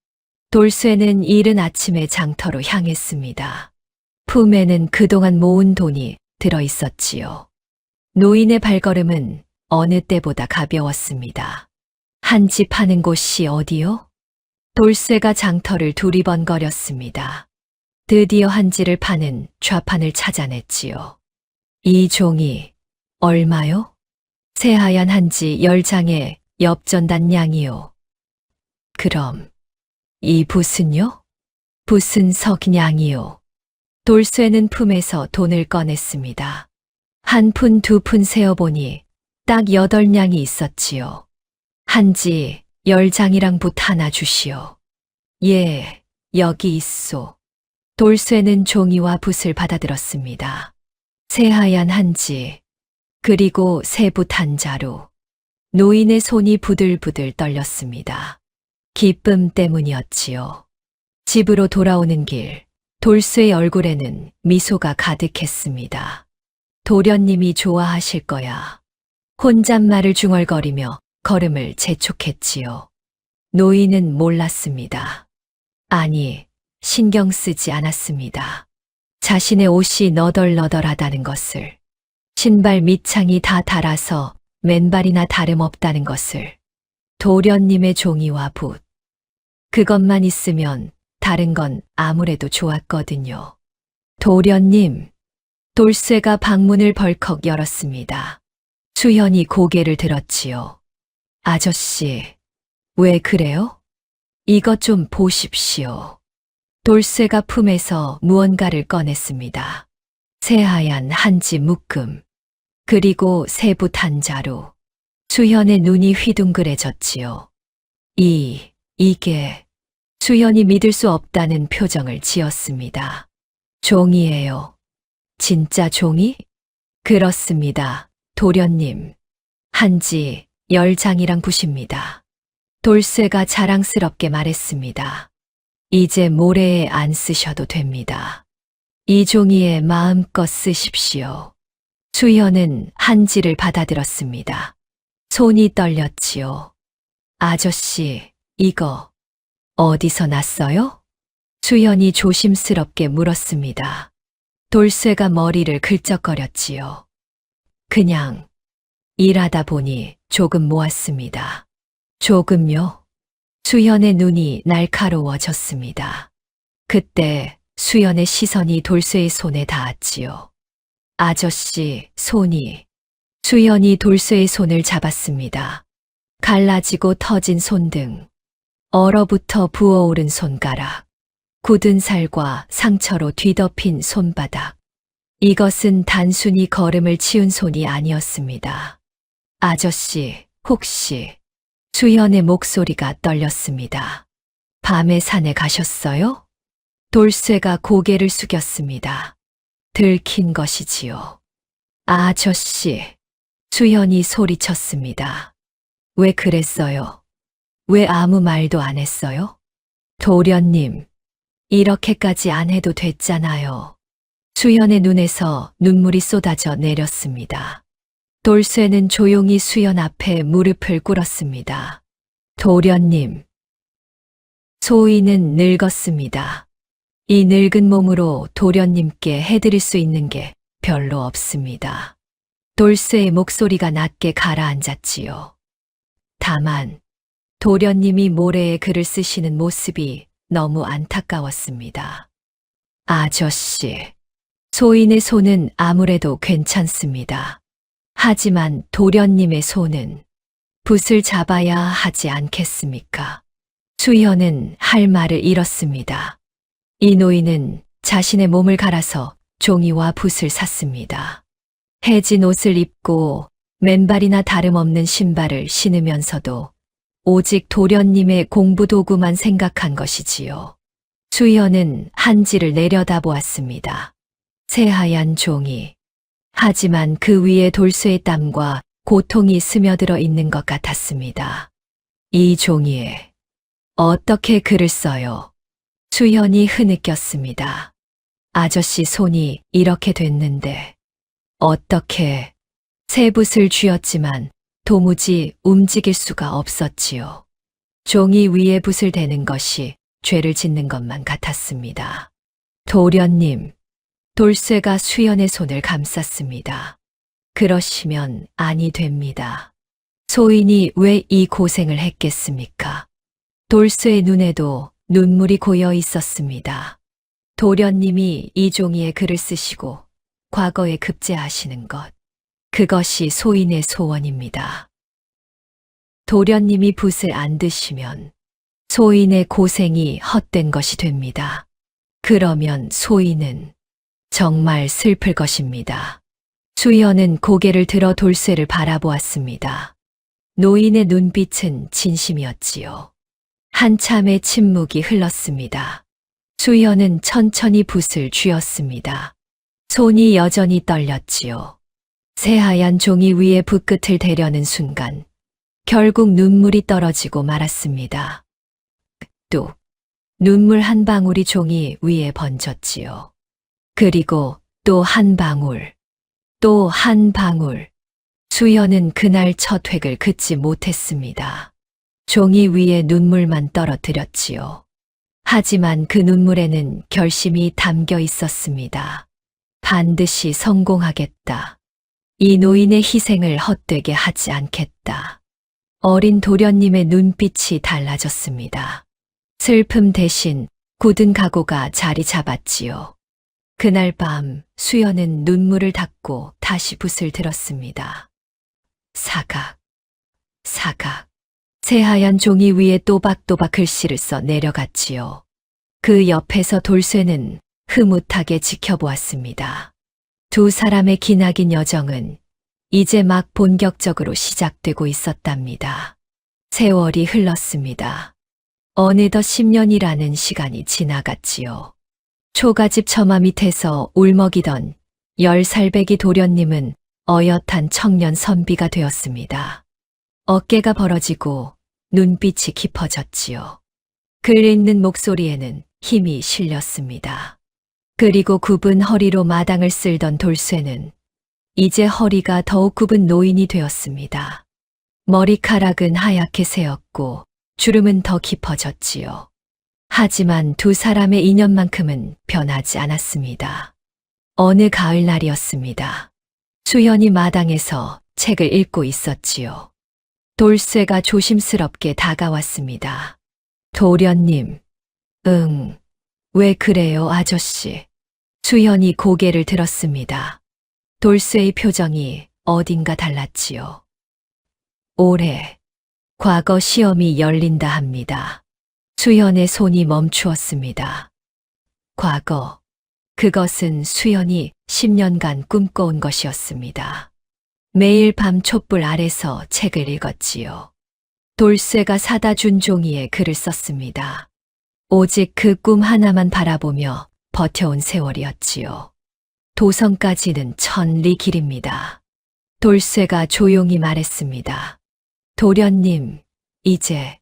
돌쇠는 이른 아침에 장터로 향했습니다. 품에는 그동안 모은 돈이 들어 있었지요. 노인의 발걸음은 어느 때보다 가벼웠습니다. 한 집 파는 곳이 어디요? 돌쇠가 장터를 두리번거렸습니다. 드디어 한지를 파는 좌판을 찾아냈지요. 이 종이 얼마요? 새하얀 한지 10장에 엽전단 양이요. 그럼 이 붓은요? 붓은 석양이요. 돌쇠는 품에서 돈을 꺼냈습니다. 한 푼, 두 푼 세어보니 딱 8냥이 있었지요. 한지 10장이랑 붓 하나 주시오. 예, 여기 있소. 돌쇠는 종이와 붓을 받아들었습니다. 새하얀 한지, 그리고 새 붓 한 자루. 노인의 손이 부들부들 떨렸습니다. 기쁨 때문이었지요. 집으로 돌아오는 길, 돌쇠의 얼굴에는 미소가 가득했습니다. 도련님이 좋아하실 거야. 혼잣말을 중얼거리며 걸음을 재촉했지요. 노인은 몰랐습니다. 아니, 신경 쓰지 않았습니다. 자신의 옷이 너덜너덜하다는 것을, 신발 밑창이 다 닳아서 맨발이나 다름없다는 것을, 도련님의 종이와 붓. 그것만 있으면 다른 건 아무래도 좋았거든요. 도련님, 돌쇠가 방문을 벌컥 열었습니다. 수현이 고개를 들었지요. 아저씨, 왜 그래요? 이것 좀 보십시오. 돌쇠가 품에서 무언가를 꺼냈습니다. 새하얀 한지 묶음, 그리고 새 붓 한 자루. 수현의 눈이 휘둥그레졌지요. 이게... 수현이 믿을 수 없다는 표정을 지었습니다. 종이에요. 진짜 종이? 그렇습니다, 도련님. 한지 10장이랑 붓입니다. 돌쇠가 자랑스럽게 말했습니다. 이제 모래에 안 쓰셔도 됩니다. 이 종이에 마음껏 쓰십시오. 수현은 한지를 받아들었습니다. 손이 떨렸지요. 아저씨, 이거 어디서 났어요? 수연이 조심스럽게 물었습니다. 돌쇠가 머리를 긁적거렸지요. 그냥 일하다 보니 조금 모았습니다. 조금요? 수연의 눈이 날카로워졌습니다. 그때 수연의 시선이 돌쇠의 손에 닿았지요. 아저씨, 손이. 수연이 돌쇠의 손을 잡았습니다. 갈라지고 터진 손등, 얼어붙어 부어오른 손가락, 굳은 살과 상처로 뒤덮인 손바닥. 이것은 단순히 걸음을 치운 손이 아니었습니다. 아저씨, 혹시 수연의 목소리가 떨렸습니다. 밤에 산에 가셨어요? 돌쇠가 고개를 숙였습니다. 들킨 것이지요. 아저씨, 수연이 소리쳤습니다. 왜 그랬어요? 왜 아무 말도 안 했어요? 도련님, 이렇게까지 안 해도 됐잖아요. 수연의 눈에서 눈물이 쏟아져 내렸습니다. 돌쇠는 조용히 수연 앞에 무릎을 꿇었습니다. 도련님. 소희는 늙었습니다. 이 늙은 몸으로 도련님께 해드릴 수 있는 게 별로 없습니다. 돌쇠의 목소리가 낮게 가라앉았지요. 다만 도련님이 모래에 글을 쓰시는 모습이 너무 안타까웠습니다. 아저씨, 소인의 손은 아무래도 괜찮습니다. 하지만 도련님의 손은 붓을 잡아야 하지 않겠습니까? 수연은 할 말을 잃었습니다. 이 노인은 자신의 몸을 갈아서 종이와 붓을 샀습니다. 해진 옷을 입고 맨발이나 다름없는 신발을 신으면서도 오직 도련님의 공부 도구만 생각한 것이지요. 수연은 한지를 내려다보았습니다. 새하얀 종이. 하지만 그 위에 돌쇠의 땀과 고통이 스며들어 있는 것 같았습니다. 이 종이에 어떻게 글을 써요? 수연이 흐느꼈습니다. 아저씨 손이 이렇게 됐는데 어떻게 새 붓을 쥐었지만 도무지 움직일 수가 없었지요. 종이 위에 붓을 대는 것이 죄를 짓는 것만 같았습니다. 도련님, 돌쇠가 수연의 손을 감쌌습니다. 그러시면 아니 됩니다. 소인이 왜 이 고생을 했겠습니까? 돌쇠의 눈에도 눈물이 고여 있었습니다. 도련님이 이 종이에 글을 쓰시고 과거에 급제하시는 것, 그것이 소인의 소원입니다. 도련님이 붓을 안 드시면 소인의 고생이 헛된 것이 됩니다. 그러면 소인은 정말 슬플 것입니다. 수연은 고개를 들어 돌쇠를 바라보았습니다. 노인의 눈빛은 진심이었지요. 한참의 침묵이 흘렀습니다. 수연은 천천히 붓을 쥐었습니다. 손이 여전히 떨렸지요. 새하얀 종이 위에 붓끝을 대려는 순간 결국 눈물이 떨어지고 말았습니다. 뚝. 눈물 한 방울이 종이 위에 번졌지요. 그리고 또 한 방울, 또 한 방울. 수연은 그날 첫 획을 긋지 못했습니다. 종이 위에 눈물만 떨어뜨렸지요. 하지만 그 눈물에는 결심이 담겨 있었습니다. 반드시 성공하겠다. 이 노인의 희생을 헛되게 하지 않겠다. 어린 도련님의 눈빛이 달라졌습니다. 슬픔 대신 굳은 각오가 자리 잡았지요. 그날 밤 수연은 눈물을 닦고 다시 붓을 들었습니다. 사각, 사각. 새하얀 종이 위에 또박또박 글씨를 써 내려갔지요. 그 옆에서 돌쇠는 흐뭇하게 지켜보았습니다. 두 사람의 기나긴 여정은 이제 막 본격적으로 시작되고 있었답니다. 세월이 흘렀습니다. 어느덧 10년이라는 시간이 지나갔지요. 초가집 처마 밑에서 울먹이던 10살배기 도련님은 어엿한 청년 선비가 되었습니다. 어깨가 벌어지고 눈빛이 깊어졌지요. 글 읽는 목소리에는 힘이 실렸습니다. 그리고 굽은 허리로 마당을 쓸던 돌쇠는 이제 허리가 더욱 굽은 노인이 되었습니다. 머리카락은 하얗게 새었고 주름은 더 깊어졌지요. 하지만 두 사람의 인연만큼은 변하지 않았습니다. 어느 가을날이었습니다. 수연이 마당에서 책을 읽고 있었지요. 돌쇠가 조심스럽게 다가왔습니다. 도련님, 왜 그래요, 아저씨? 수연이 고개를 들었습니다. 돌쇠의 표정이 어딘가 달랐지요. 올해 과거 시험이 열린다 합니다. 수연의 손이 멈추었습니다. 과거, 그것은 수연이 10년간 꿈꿔온 것이었습니다. 매일 밤 촛불 아래서 책을 읽었지요. 돌쇠가 사다 준 종이에 글을 썼습니다. 오직 그 꿈 하나만 바라보며 버텨온 세월이었지요. 도성까지는 1000리 길입니다. 돌쇠가 조용히 말했습니다. 도련님, 이제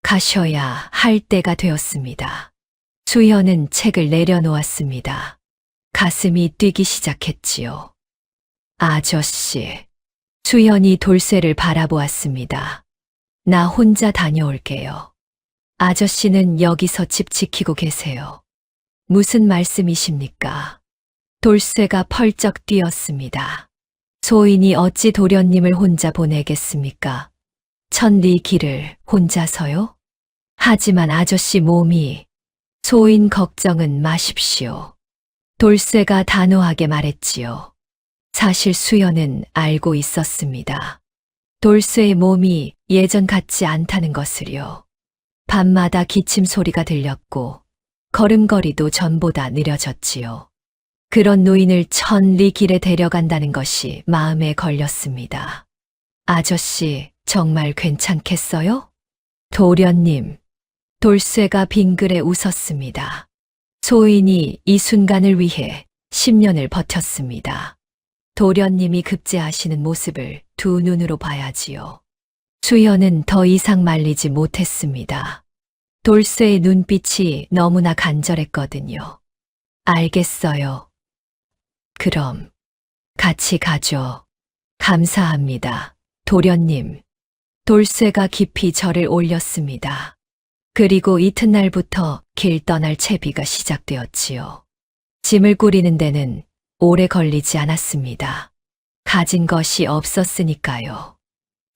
가셔야 할 때가 되었습니다. 수연은 책을 내려놓았습니다. 가슴이 뛰기 시작했지요. 아저씨. 수연이 돌쇠를 바라보았습니다. 나 혼자 다녀올게요. 아저씨는 여기서 집 지키고 계세요. 무슨 말씀이십니까? 돌쇠가 펄쩍 뛰었습니다. 소인이 어찌 도련님을 혼자 보내겠습니까? 1000리 길을 혼자서요? 하지만 아저씨 몸이... 소인 걱정은 마십시오. 돌쇠가 단호하게 말했지요. 사실 수연은 알고 있었습니다. 돌쇠의 몸이 예전 같지 않다는 것을요. 밤마다 기침 소리가 들렸고 걸음걸이도 전보다 느려졌지요. 그런 노인을 1000리 길에 데려간다는 것이 마음에 걸렸습니다. 아저씨, 정말 괜찮겠어요? 도련님. 돌쇠가 빙그레 웃었습니다. 소인이 이 순간을 위해 10년을 버텼습니다. 도련님이 급제하시는 모습을 두 눈으로 봐야지요. 수연은 더 이상 말리지 못했습니다. 돌쇠의 눈빛이 너무나 간절했거든요. 알겠어요. 그럼 같이 가죠. 감사합니다. 도련님. 돌쇠가 깊이 절을 올렸습니다. 그리고 이튿날부터 길 떠날 채비가 시작되었지요. 짐을 꾸리는 데는 오래 걸리지 않았습니다. 가진 것이 없었으니까요.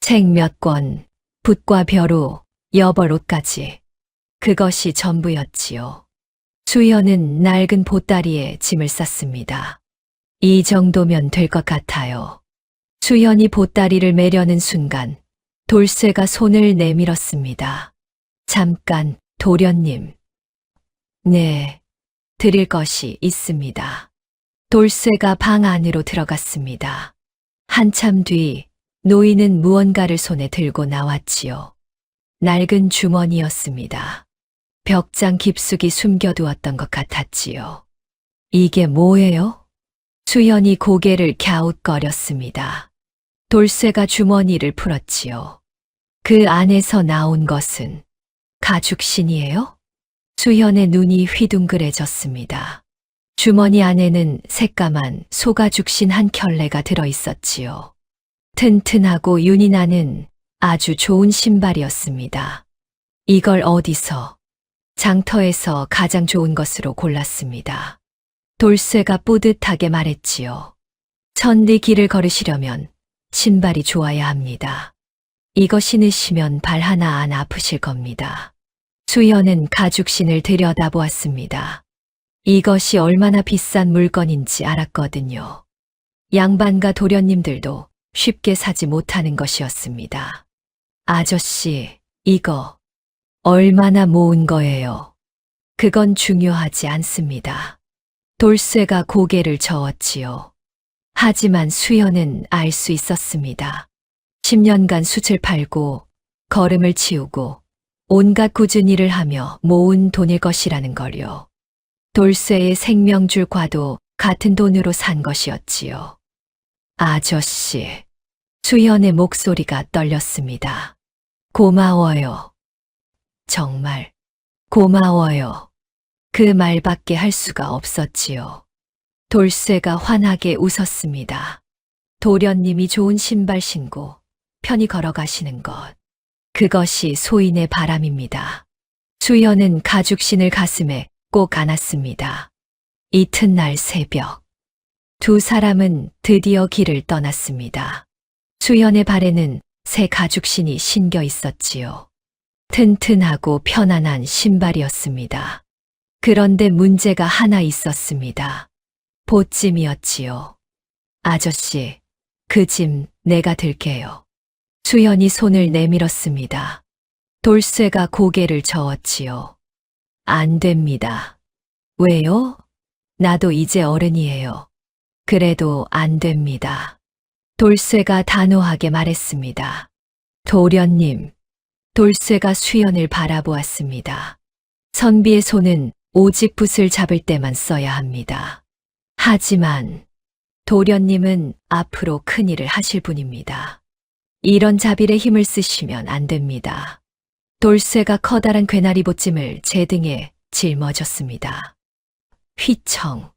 책 몇 권, 붓과 벼루, 여벌옷까지. 그것이 전부였지요. 수연은 낡은 보따리에 짐을 쌌습니다. 이 정도면 될 것 같아요. 수연이 보따리를 매려는 순간 돌쇠가 손을 내밀었습니다. 잠깐, 도련님. 네, 드릴 것이 있습니다. 돌쇠가 방 안으로 들어갔습니다. 한참 뒤 노인은 무언가를 손에 들고 나왔지요. 낡은 주머니였습니다. 벽장 깊숙이 숨겨두었던 것 같았지요. 이게 뭐예요? 수연이 고개를 갸웃거렸습니다. 돌쇠가 주머니를 풀었지요. 그 안에서 나온 것은 가죽신이에요? 수연의 눈이 휘둥그레졌습니다. 주머니 안에는 새까만 소가죽신 한 켤레가 들어있었지요. 튼튼하고 윤이 나는 아주 좋은 신발이었습니다. 이걸 어디서? 장터에서 가장 좋은 것으로 골랐습니다. 돌쇠가 뿌듯하게 말했지요. 1000리 길을 걸으시려면 신발이 좋아야 합니다. 이거 신으시면 발 하나 안 아프실 겁니다. 수연은 가죽신을 들여다보았습니다. 이것이 얼마나 비싼 물건인지 알았거든요. 양반과 도련님들도 쉽게 사지 못하는 것이었습니다. 아저씨, 이거 얼마나 모은 거예요? 그건 중요하지 않습니다. 돌쇠가 고개를 저었지요. 하지만 수연은 알 수 있었습니다. 10년간 숯을 팔고 거름을 치우고 온갖 꾸준 일을 하며 모은 돈일 것이라는 걸요. 돌쇠의 생명줄과도 같은 돈으로 산 것이었지요. 아저씨, 수연의 목소리가 떨렸습니다. 고마워요. 정말 고마워요. 그 말밖에 할 수가 없었지요. 돌쇠가 환하게 웃었습니다. 도련님이 좋은 신발 신고 편히 걸어가시는 것. 그것이 소인의 바람입니다. 수연은 가죽신을 가슴에 꼭 안았습니다. 이튿날 새벽, 두 사람은 드디어 길을 떠났습니다. 수연의 발에는 새 가죽신이 신겨 있었지요. 튼튼하고 편안한 신발이었습니다. 그런데 문제가 하나 있었습니다. 보찜이었지요. 아저씨, 그 짐 내가 들게요. 수연이 손을 내밀었습니다. 돌쇠가 고개를 저었지요. 안 됩니다. 왜요? 나도 이제 어른이에요. 그래도 안 됩니다. 돌쇠가 단호하게 말했습니다. 도련님, 돌쇠가 수연을 바라보았습니다. 선비의 손은 오직 붓을 잡을 때만 써야 합니다. 하지만 도련님은 앞으로 큰일을 하실 분입니다. 이런 자빌에 힘을 쓰시면 안 됩니다. 돌쇠가 커다란 괴나리 보찜을 제 등에 짊어졌습니다. 휘청.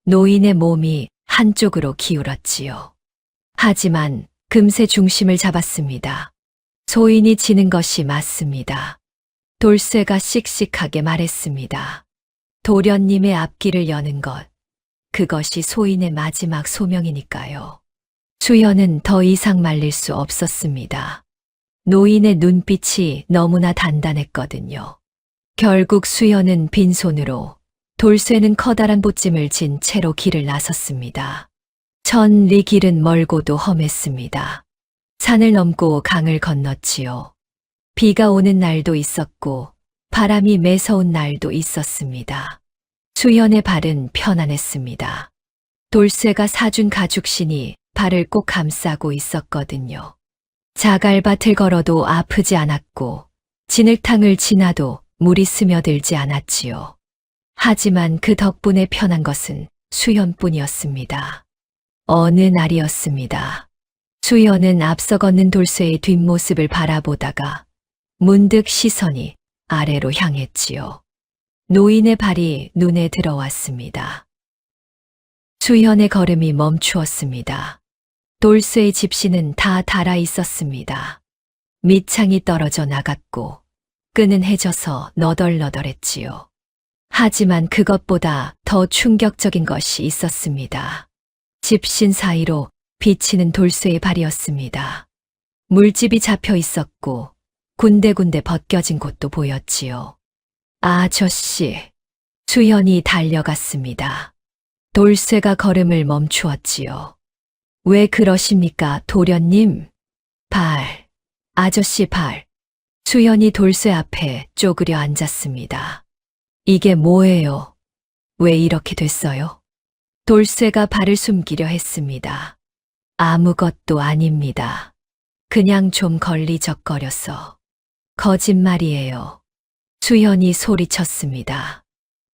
노인의 몸이 한쪽으로 기울었지요. 하지만 금세 중심을 잡았습니다. 소인이 지는 것이 맞습니다. 돌쇠가 씩씩하게 말했습니다. 도련님의 앞길을 여는 것, 그것이 소인의 마지막 소명이니까요. 수연은 더 이상 말릴 수 없었습니다. 노인의 눈빛이 너무나 단단했거든요. 결국 수연은 빈손으로, 돌쇠는 커다란 보찜을 진 채로 길을 나섰습니다. 천리 길은 멀고도 험했습니다. 산을 넘고 강을 건넜지요. 비가 오는 날도 있었고 바람이 매서운 날도 있었습니다. 수연의 발은 편안했습니다. 돌쇠가 사준 가죽신이 발을 꼭 감싸고 있었거든요. 자갈밭을 걸어도 아프지 않았고 진흙탕을 지나도 물이 스며들지 않았지요. 하지만 그 덕분에 편한 것은 수연뿐이었습니다. 어느 날이었습니다. 수연은 앞서 걷는 돌쇠의 뒷모습을 바라보다가 문득 시선이 아래로 향했지요. 노인의 발이 눈에 들어왔습니다. 수연의 걸음이 멈추었습니다. 돌쇠의 집시는 다 닳아 있었습니다. 밑창이 떨어져 나갔고 끈은 해져서 너덜너덜했지요. 하지만 그것보다 더 충격적인 것이 있었습니다. 집신 사이로 비치는 돌쇠의 발이었습니다. 물집이 잡혀 있었고 군데군데 벗겨진 곳도 보였지요. 아저씨, 수연이 달려갔습니다. 돌쇠가 걸음을 멈추었지요. 왜 그러십니까, 도련님? 발, 아저씨 발. 수연이 돌쇠 앞에 쪼그려 앉았습니다. 이게 뭐예요? 왜 이렇게 됐어요? 돌쇠가 발을 숨기려 했습니다. 아무것도 아닙니다. 그냥 좀 걸리적거려서. 거짓말이에요. 수연이 소리쳤습니다.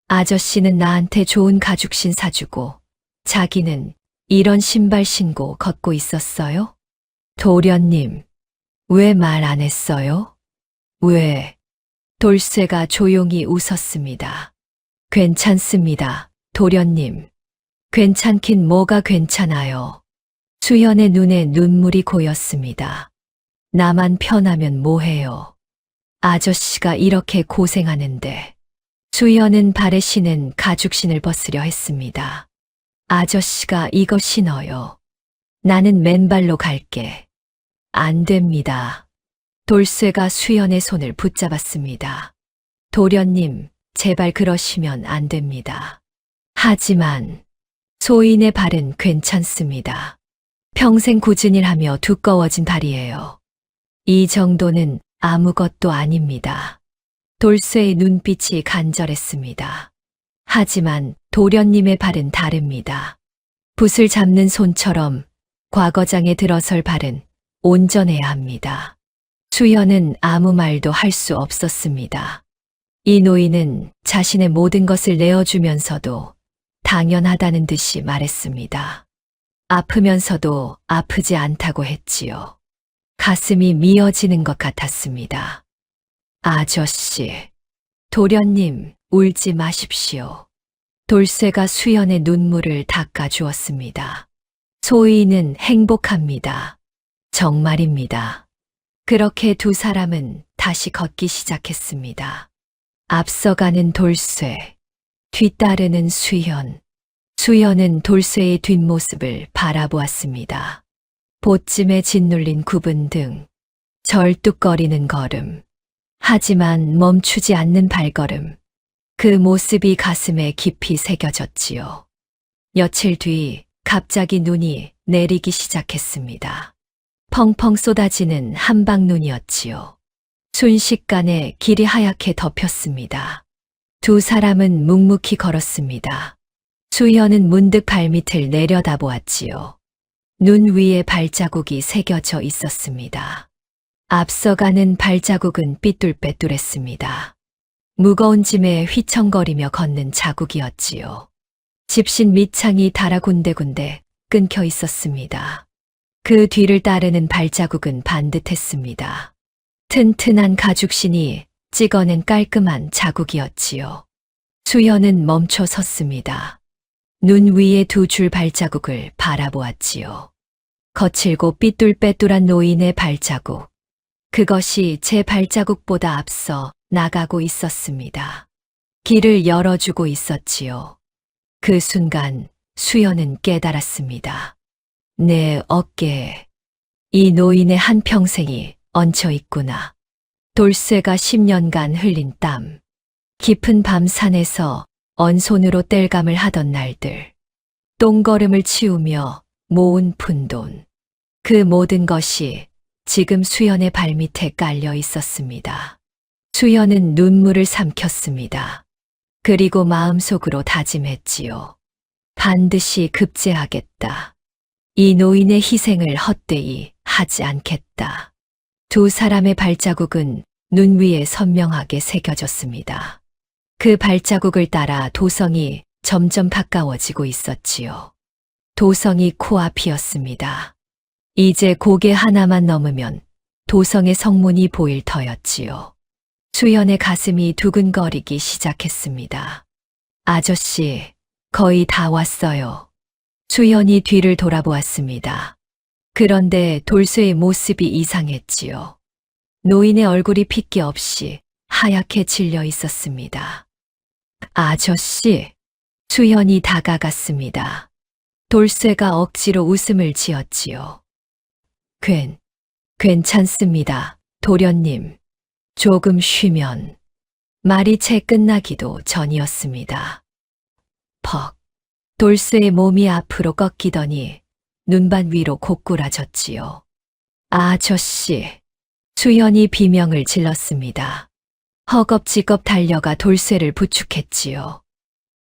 아저씨는 나한테 좋은 가죽신 사주고 자기는 이런 신발 신고 걷고 있었어요? 도련님, 왜 말 안 했어요? 왜? 돌쇠가 조용히 웃었습니다. 괜찮습니다, 도련님. 괜찮긴 뭐가 괜찮아요. 수연의 눈에 눈물이 고였습니다. 나만 편하면 뭐해요. 아저씨가 이렇게 고생하는데. 수연은 발에 신은 가죽신을 벗으려 했습니다. 아저씨가 이거 신어요. 나는 맨발로 갈게. 안 됩니다. 돌쇠가 수연의 손을 붙잡았습니다. 도련님, 제발 그러시면 안 됩니다. 하지만 소인의 발은 괜찮습니다. 평생 굳은 일하며 두꺼워진 발이에요. 이 정도는 아무것도 아닙니다. 돌쇠의 눈빛이 간절했습니다. 하지만 도련님의 발은 다릅니다. 붓을 잡는 손처럼 과거장에 들어설 발은 온전해야 합니다. 수연은 아무 말도 할 수 없었습니다. 이 노인은 자신의 모든 것을 내어주면서도 당연하다는 듯이 말했습니다. 아프면서도 아프지 않다고 했지요. 가슴이 미어지는 것 같았습니다. 아저씨, 도련님, 울지 마십시오. 돌쇠가 수연의 눈물을 닦아주었습니다. 소인은 행복합니다. 정말입니다. 그렇게 두 사람은 다시 걷기 시작했습니다. 앞서가는 돌쇠, 뒤따르는 수현. 수현은 돌쇠의 뒷모습을 바라보았습니다. 보찜에 짓눌린 구분 등, 절뚝거리는 걸음. 하지만 멈추지 않는 발걸음. 그 모습이 가슴에 깊이 새겨졌지요. 며칠 뒤 갑자기 눈이 내리기 시작했습니다. 펑펑 쏟아지는 한방눈이었지요. 순식간에 길이 하얗게 덮였습니다. 두 사람은 묵묵히 걸었습니다. 수현은 문득 발밑을 내려다보았지요. 눈 위에 발자국이 새겨져 있었습니다. 앞서가는 발자국은 삐뚤빼뚤했습니다. 무거운 짐에 휘청거리며 걷는 자국이었지요. 집신 밑창이 달아 군데군데 끊겨 있었습니다. 그 뒤를 따르는 발자국은 반듯했습니다. 튼튼한 가죽신이 찍어낸 깔끔한 자국이었지요. 수현은 멈춰 섰습니다. 눈 위에 두 줄 발자국을 바라보았지요. 거칠고 삐뚤빼뚤한 노인의 발자국. 그것이 제 발자국보다 앞서 나가고 있었습니다. 길을 열어주고 있었지요. 그 순간 수연은 깨달았습니다. 내 어깨에 이 노인의 한평생이 얹혀 있구나. 돌쇠가 10년간 흘린 땀, 깊은 밤 산에서 언손으로 땔감을 하던 날들, 똥걸음을 치우며 모은 푼돈, 그 모든 것이 지금 수연의 발밑에 깔려 있었습니다. 수연은 눈물을 삼켰습니다. 그리고 마음속으로 다짐했지요. 반드시 급제하겠다. 이 노인의 희생을 헛되이 하지 않겠다. 두 사람의 발자국은 눈 위에 선명하게 새겨졌습니다. 그 발자국을 따라 도성이 점점 가까워지고 있었지요. 도성이 코앞이었습니다. 이제 고개 하나만 넘으면 도성의 성문이 보일 터였지요. 수연의 가슴이 두근거리기 시작했습니다. 아저씨, 거의 다 왔어요. 수연이 뒤를 돌아보았습니다. 그런데 돌쇠의 모습이 이상했지요. 노인의 얼굴이 핏기 없이 하얗게 질려 있었습니다. 아저씨, 수연이 다가갔습니다. 돌쇠가 억지로 웃음을 지었지요. 괜찮습니다, 도련님. 조금 쉬면. 말이 채 끝나기도 전이었습니다. 퍽. 돌쇠의 몸이 앞으로 꺾이더니 눈반 위로 고꾸라졌지요. 아저씨. 수연이 비명을 질렀습니다. 허겁지겁 달려가 돌쇠를 부축했지요.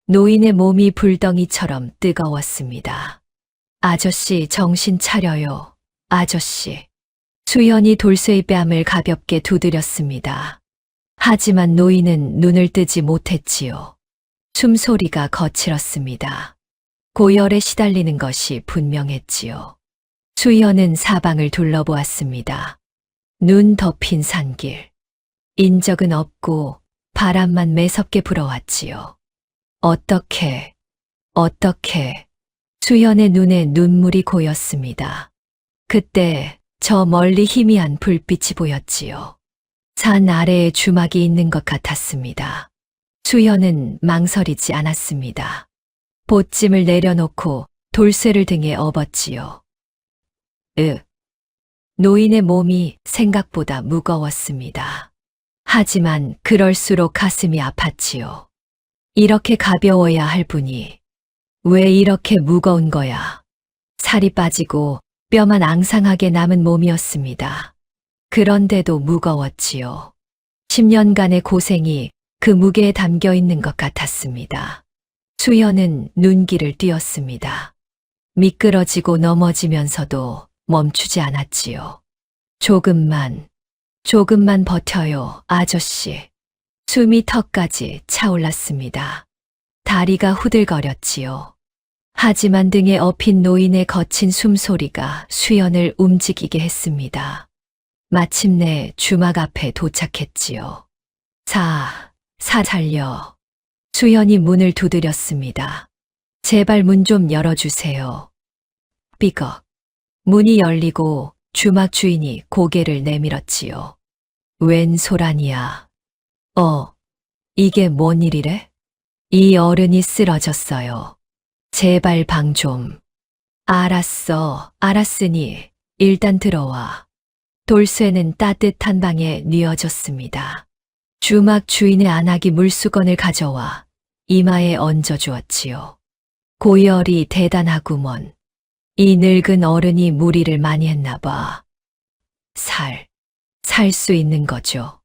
노인의 몸이 불덩이처럼 뜨거웠습니다. 아저씨, 정신 차려요. 아저씨. 수연이 돌쇠의 뺨을 가볍게 두드렸습니다. 하지만 노인은 눈을 뜨지 못했지요. 숨소리가 거칠었습니다. 고열에 시달리는 것이 분명했지요. 수연은 사방을 둘러보았습니다. 눈 덮인 산길. 인적은 없고 바람만 매섭게 불어왔지요. 어떻게. 수연의 눈에 눈물이 고였습니다. 그때 저 멀리 희미한 불빛이 보였지요. 산 아래에 주막이 있는 것 같았습니다. 수연은 망설이지 않았습니다. 보찜을 내려놓고 돌쇠를 등에 업었지요. 노인의 몸이 생각보다 무거웠습니다. 하지만 그럴수록 가슴이 아팠지요. 이렇게 가벼워야 할 분이 왜 이렇게 무거운 거야? 살이 빠지고 뼈만 앙상하게 남은 몸이었습니다. 그런데도 무거웠지요. 10년간의 고생이 그 무게에 담겨 있는 것 같았습니다. 수연은 눈길을 띄었습니다. 미끄러지고 넘어지면서도 멈추지 않았지요. 조금만 버텨요, 아저씨. 숨이 턱까지 차올랐습니다. 다리가 후들거렸지요. 하지만 등에 업힌 노인의 거친 숨소리가 수연을 움직이게 했습니다. 마침내 주막 앞에 도착했지요. 살려. 수연이 문을 두드렸습니다. 제발 문 좀 열어주세요. 삐걱. 문이 열리고 주막 주인이 고개를 내밀었지요. 웬 소란이야. 이게 뭔 일이래? 이 어른이 쓰러졌어요. 제발 방 좀. 알았어, 알았으니 일단 들어와. 돌쇠는 따뜻한 방에 뉘어졌습니다. 주막 주인의 안악이 물수건을 가져와 이마에 얹어주었지요. 고열이 대단하구먼. 이 늙은 어른이 무리를 많이 했나 봐. 살 수 있는 거죠.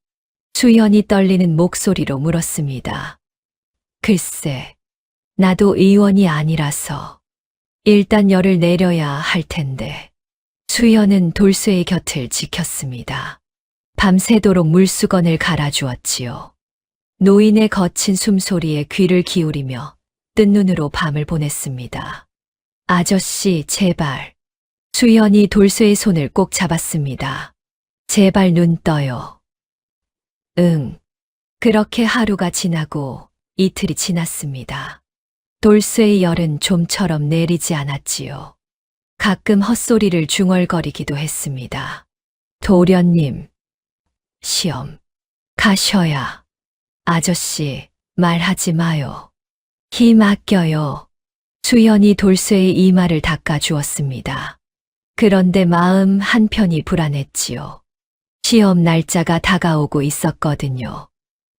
수연이 떨리는 목소리로 물었습니다. 글쎄, 나도 의원이 아니라서 일단 열을 내려야 할 텐데. 수연은 돌쇠의 곁을 지켰습니다. 밤새도록 물수건을 갈아주었지요. 노인의 거친 숨소리에 귀를 기울이며 뜬 눈으로 밤을 보냈습니다. 아저씨, 제발. 수연이 돌쇠의 손을 꼭 잡았습니다. 제발 눈 떠요. 응. 그렇게 하루가 지나고 이틀이 지났습니다. 돌쇠의 열은 좀처럼 내리지 않았지요. 가끔 헛소리를 중얼거리기도 했습니다. 도련님, 시험 가셔야. 아저씨, 말하지 마요. 힘 아껴요. 수연이 돌쇠의 이마를 닦아주었습니다. 그런데 마음 한편이 불안했지요. 시험 날짜가 다가오고 있었거든요.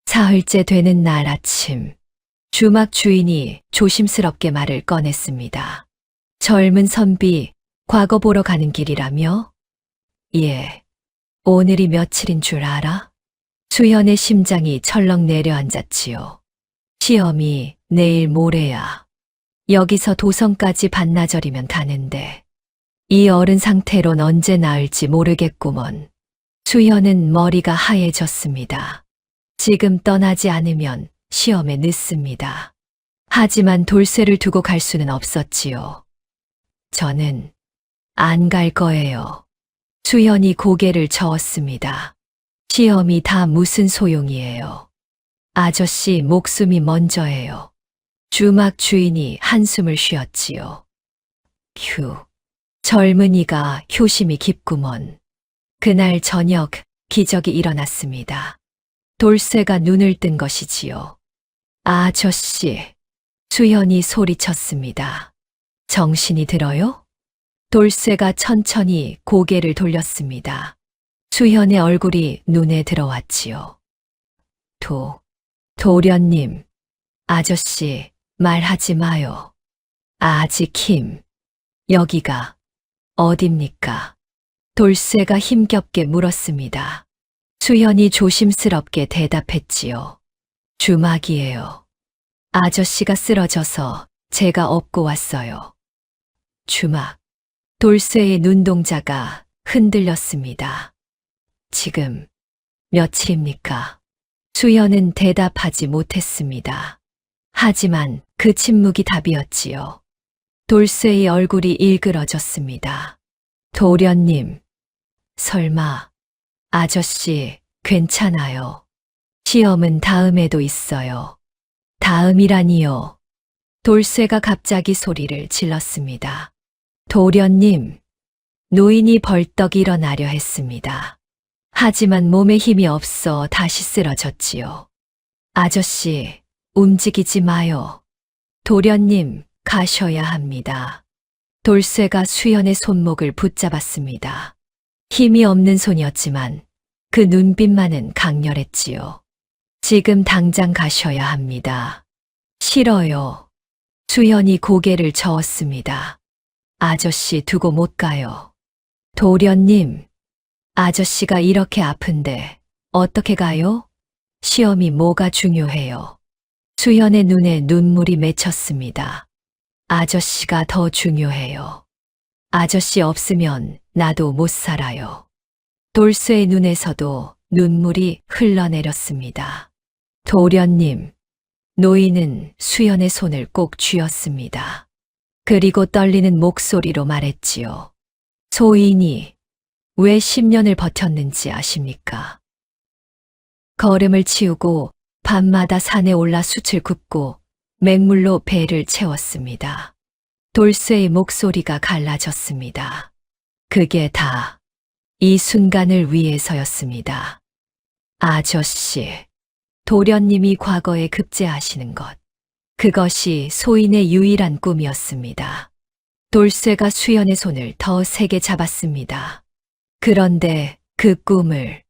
사흘째 되는 날 아침, 주막 주인이 조심스럽게 말을 꺼냈습니다. 젊은 선비, 과거 보러 가는 길이라며? 예. 오늘이 며칠인 줄 알아? 수연의 심장이 철렁 내려앉았지요. 시험이 내일 모레야. 여기서 도성까지 반나절이면 가는데 이 어른 상태론 언제 나을지 모르겠구먼. 수연은 머리가 하얘졌습니다. 지금 떠나지 않으면 시험에 늦습니다. 하지만 돌쇠를 두고 갈 수는 없었지요. 저는 안 갈 거예요. 수연이 고개를 저었습니다. 시험이 다 무슨 소용이에요. 아저씨 목숨이 먼저예요. 주막 주인이 한숨을 쉬었지요. 휴, 젊은이가 효심이 깊구먼. 그날 저녁 기적이 일어났습니다. 돌쇠가 눈을 뜬 것이지요. 아저씨, 수연이 소리쳤습니다. 정신이 들어요? 돌쇠가 천천히 고개를 돌렸습니다. 수연의 얼굴이 눈에 들어왔지요. 도련님, 아저씨, 말하지 마요. 아직 힘. 여기가 어딥니까? 돌쇠가 힘겹게 물었습니다. 수연이 조심스럽게 대답했지요. 주막이에요. 아저씨가 쓰러져서 제가 업고 왔어요. 주막. 돌쇠의 눈동자가 흔들렸습니다. 지금 며칠입니까? 수연은 대답하지 못했습니다. 하지만 그 침묵이 답이었지요. 돌쇠의 얼굴이 일그러졌습니다. 도련님, 설마 아저씨 괜찮아요. 시험은 다음에도 있어요. 다음이라니요. 돌쇠가 갑자기 소리를 질렀습니다. 도련님, 노인이 벌떡 일어나려 했습니다. 하지만 몸에 힘이 없어 다시 쓰러졌지요. 아저씨, 움직이지 마요. 도련님, 가셔야 합니다. 돌쇠가 수연의 손목을 붙잡았습니다. 힘이 없는 손이었지만 그 눈빛만은 강렬했지요. 지금 당장 가셔야 합니다. 싫어요. 수연이 고개를 저었습니다. 아저씨 두고 못 가요. 도련님, 아저씨가 이렇게 아픈데 어떻게 가요? 시험이 뭐가 중요해요. 수연의 눈에 눈물이 맺혔습니다. 아저씨가 더 중요해요. 아저씨 없으면 나도 못 살아요. 돌쇠의 눈에서도 눈물이 흘러내렸습니다. 도련님, 노인은 수연의 손을 꼭 쥐었습니다. 그리고 떨리는 목소리로 말했지요. 소인이 왜 10년을 버텼는지 아십니까? 걸음을 치우고 밤마다 산에 올라 숯을 굽고 맹물로 배를 채웠습니다. 돌쇠의 목소리가 갈라졌습니다. 그게 다 이 순간을 위해서였습니다. 아저씨, 도련님이 과거에 급제하시는 것. 그것이 소인의 유일한 꿈이었습니다. 돌쇠가 수연의 손을 더 세게 잡았습니다. 그런데 그 꿈을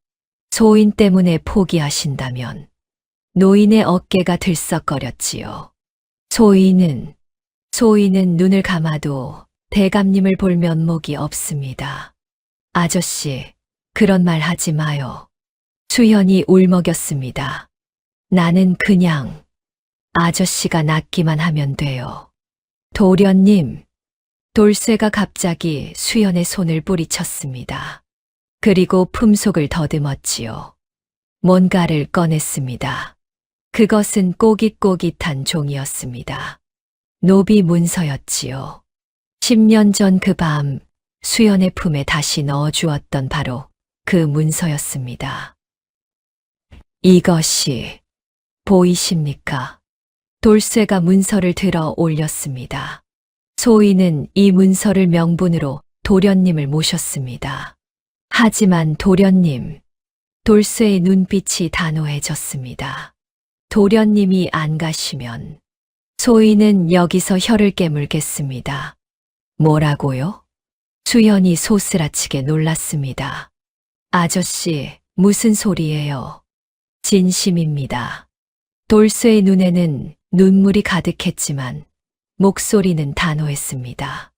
소인 때문에 포기하신다면 노인의 어깨가 들썩거렸지요. 소인은 눈을 감아도 대감님을 볼 면목이 없습니다. 아저씨, 그런 말 하지 마요. 수연이 울먹였습니다. 나는 그냥 아저씨가 낫기만 하면 돼요. 도련님, 돌쇠가 갑자기 수연의 손을 뿌리쳤습니다. 그리고 품속을 더듬었지요. 뭔가를 꺼냈습니다. 그것은 꼬깃꼬깃한 종이었습니다. 노비 문서였지요. 10년 전 그 밤 수연의 품에 다시 넣어주었던 바로 그 문서였습니다. 이것이 보이십니까? 돌쇠가 문서를 들어 올렸습니다. 소인은 이 문서를 명분으로 도련님을 모셨습니다. 하지만 도련님, 돌쇠의 눈빛이 단호해졌습니다. 도련님이 안 가시면 소인은 여기서 혀를 깨물겠습니다. 뭐라고요? 수연이 소스라치게 놀랐습니다. 아저씨, 무슨 소리예요? 진심입니다. 돌쇠의 눈에는 눈물이 가득했지만 목소리는 단호했습니다.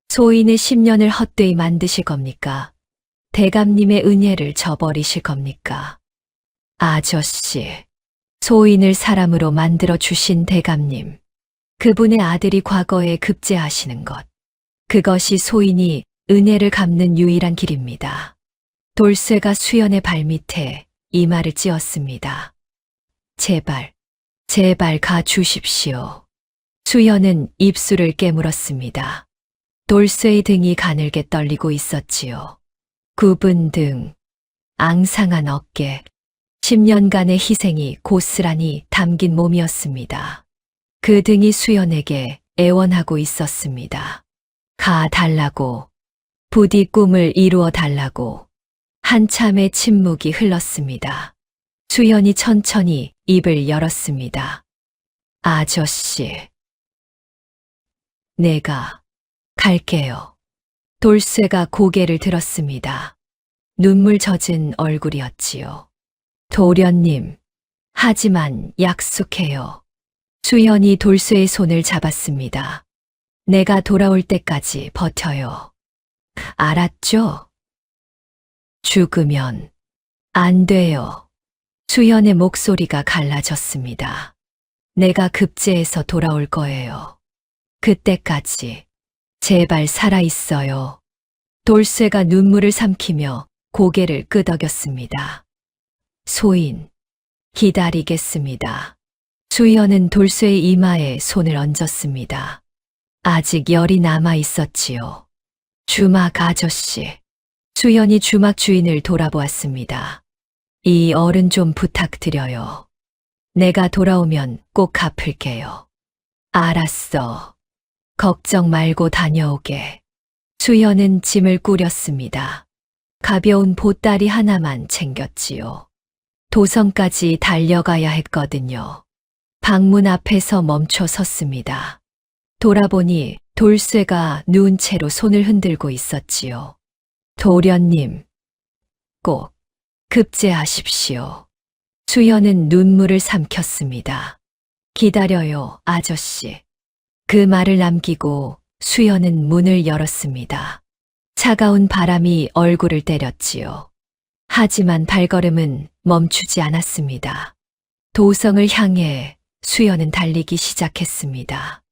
소인의 10년을 헛되이 만드실 겁니까? 대감님의 은혜를 저버리실 겁니까? 아저씨, 소인을 사람으로 만들어 주신 대감님, 그분의 아들이 과거에 급제하시는 것, 그것이 소인이 은혜를 갚는 유일한 길입니다. 돌쇠가 수연의 발밑에 이마를 찧었습니다. 제발 가 주십시오. 수연은 입술을 깨물었습니다. 돌쇠의 등이 가늘게 떨리고 있었지요. 굽은 등, 앙상한 어깨, 10년간의 희생이 고스란히 담긴 몸이었습니다. 그 등이 수연에게 애원하고 있었습니다. 가 달라고, 부디 꿈을 이루어 달라고. 한참의 침묵이 흘렀습니다. 수연이 천천히 입을 열었습니다. 아저씨, 내가 갈게요. 돌쇠가 고개를 들었습니다. 눈물 젖은 얼굴이었지요. 도련님, 하지만 약속해요. 수연이 돌쇠의 손을 잡았습니다. 내가 돌아올 때까지 버텨요. 알았죠? 죽으면 안 돼요. 수연의 목소리가 갈라졌습니다. 내가 급제해서 돌아올 거예요. 그때까지 제발 살아있어요. 돌쇠가 눈물을 삼키며 고개를 끄덕였습니다. 소인, 기다리겠습니다. 수연은 돌쇠의 이마에 손을 얹었습니다. 아직 열이 남아 있었지요. 주막 아저씨. 수연이 주막 주인을 돌아보았습니다. 이 어른 좀 부탁드려요. 내가 돌아오면 꼭 갚을게요. 알았어. 걱정 말고 다녀오게. 수연은 짐을 꾸렸습니다. 가벼운 보따리 하나만 챙겼지요. 도성까지 달려가야 했거든요. 방문 앞에서 멈춰 섰습니다. 돌아보니 돌쇠가 누운 채로 손을 흔들고 있었지요. 도련님, 꼭 급제하십시오. 수연은 눈물을 삼켰습니다. 기다려요, 아저씨. 그 말을 남기고 수연은 문을 열었습니다. 차가운 바람이 얼굴을 때렸지요. 하지만 발걸음은 멈추지 않았습니다. 도성을 향해 수연은 달리기 시작했습니다.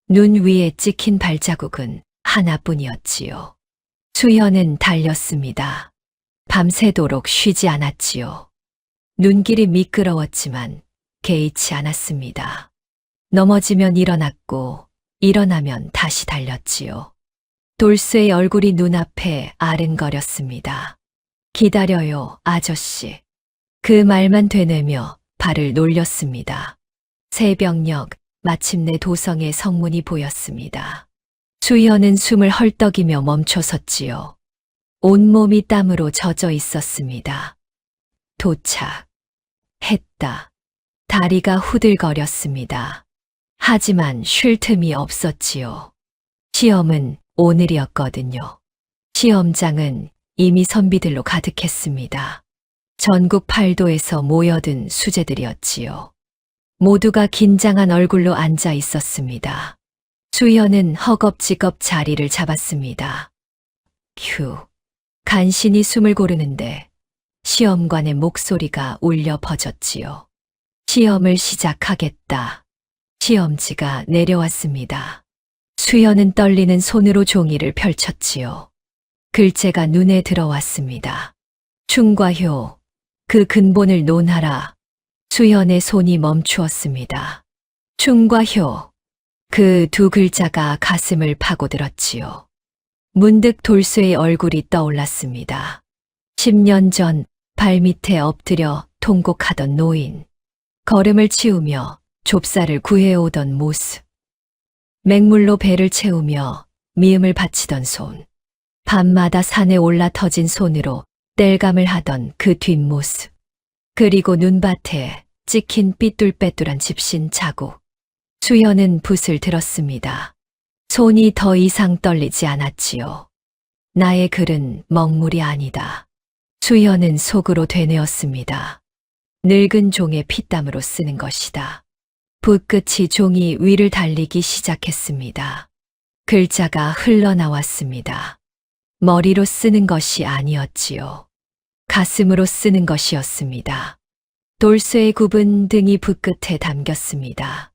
눈 위에 찍힌 발자국은 하나뿐이었지요. 수연은 달렸습니다. 밤새도록 쉬지 않았지요. 눈길이 미끄러웠지만 개의치 않았습니다. 넘어지면 일어났고 일어나면 다시 달렸지요. 돌쇠의 얼굴이 눈앞에 아른거렸습니다. 기다려요, 아저씨. 그 말만 되뇌며 발을 놀렸습니다. 새벽녘 마침내 도성의 성문이 보였습니다. 수연은 숨을 헐떡이며 멈춰섰지요. 온몸이 땀으로 젖어 있었습니다. 도착했다. 다리가 후들거렸습니다. 하지만 쉴 틈이 없었지요. 시험은 오늘이었거든요. 시험장은 이미 선비들로 가득했습니다. 전국 8도에서 모여든 수재들이었지요. 모두가 긴장한 얼굴로 앉아 있었습니다. 수연은 허겁지겁 자리를 잡았습니다. 휴, 간신히 숨을 고르는데 시험관의 목소리가 울려 퍼졌지요. 시험을 시작하겠다. 시험지가 내려왔습니다. 수연은 떨리는 손으로 종이를 펼쳤지요. 글재가 눈에 들어왔습니다. 충과 효, 그 근본을 논하라. 수연의 손이 멈추었습니다. 충과 효, 그 두 글자가 가슴을 파고들었지요. 문득 돌쇠의 얼굴이 떠올랐습니다. 10년 전 발밑에 엎드려 통곡하던 노인, 걸음을 치우며 좁쌀을 구해오던 모습, 맹물로 배를 채우며 미음을 바치던 손, 밤마다 산에 올라 터진 손으로 땔감을 하던 그 뒷모습, 그리고 눈밭에 찍힌 삐뚤빼뚤한 집신 자국. 수연은 붓을 들었습니다. 손이 더 이상 떨리지 않았지요. 나의 글은 먹물이 아니다. 수연은 속으로 되뇌었습니다. 늙은 종의 피땀으로 쓰는 것이다. 붓끝이 종이 위를 달리기 시작했습니다. 글자가 흘러나왔습니다. 머리로 쓰는 것이 아니었지요. 가슴으로 쓰는 것이었습니다. 돌쇠의 굽은 등이 붓끝에 담겼습니다.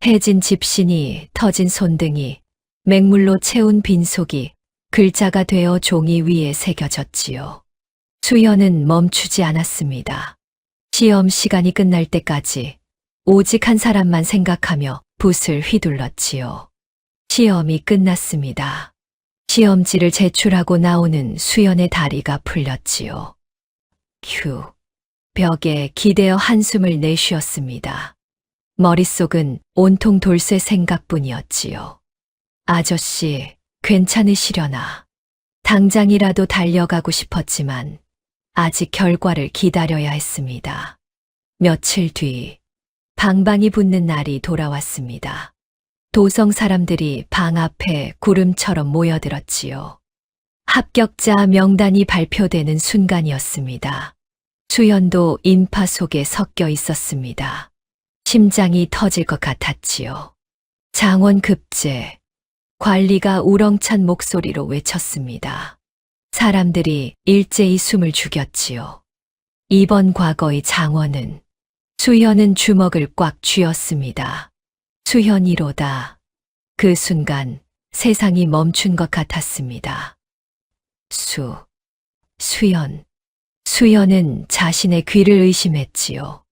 해진 집신이 터진 손등이 맹물로 채운 빈속이 글자가 되어 종이 위에 새겨졌지요. 수연은 멈추지 않았습니다. 시험 시간이 끝날 때까지 오직 한 사람만 생각하며 붓을 휘둘렀지요. 시험이 끝났습니다. 시험지를 제출하고 나오는 수연의 다리가 풀렸지요. 휴, 벽에 기대어 한숨을 내쉬었습니다. 머릿속은 온통 돌쇠 생각뿐이었지요. 아저씨, 괜찮으시려나? 당장이라도 달려가고 싶었지만 아직 결과를 기다려야 했습니다. 며칠 뒤 방방이 붙는 날이 돌아왔습니다. 도성 사람들이 방 앞에 구름처럼 모여들었지요. 합격자 명단이 발표되는 순간이었습니다. 수연도 인파 속에 섞여 있었습니다. 심장이 터질 것 같았지요. 장원 급제. 관리가 우렁찬 목소리로 외쳤습니다. 사람들이 일제히 숨을 죽였지요. 이번 과거의 장원은 수연은 주먹을 꽉 쥐었습니다. 수연이로다. 그 순간 세상이 멈춘 것 같았습니다. 수연. 수연은 자신의 귀를 의심했지요.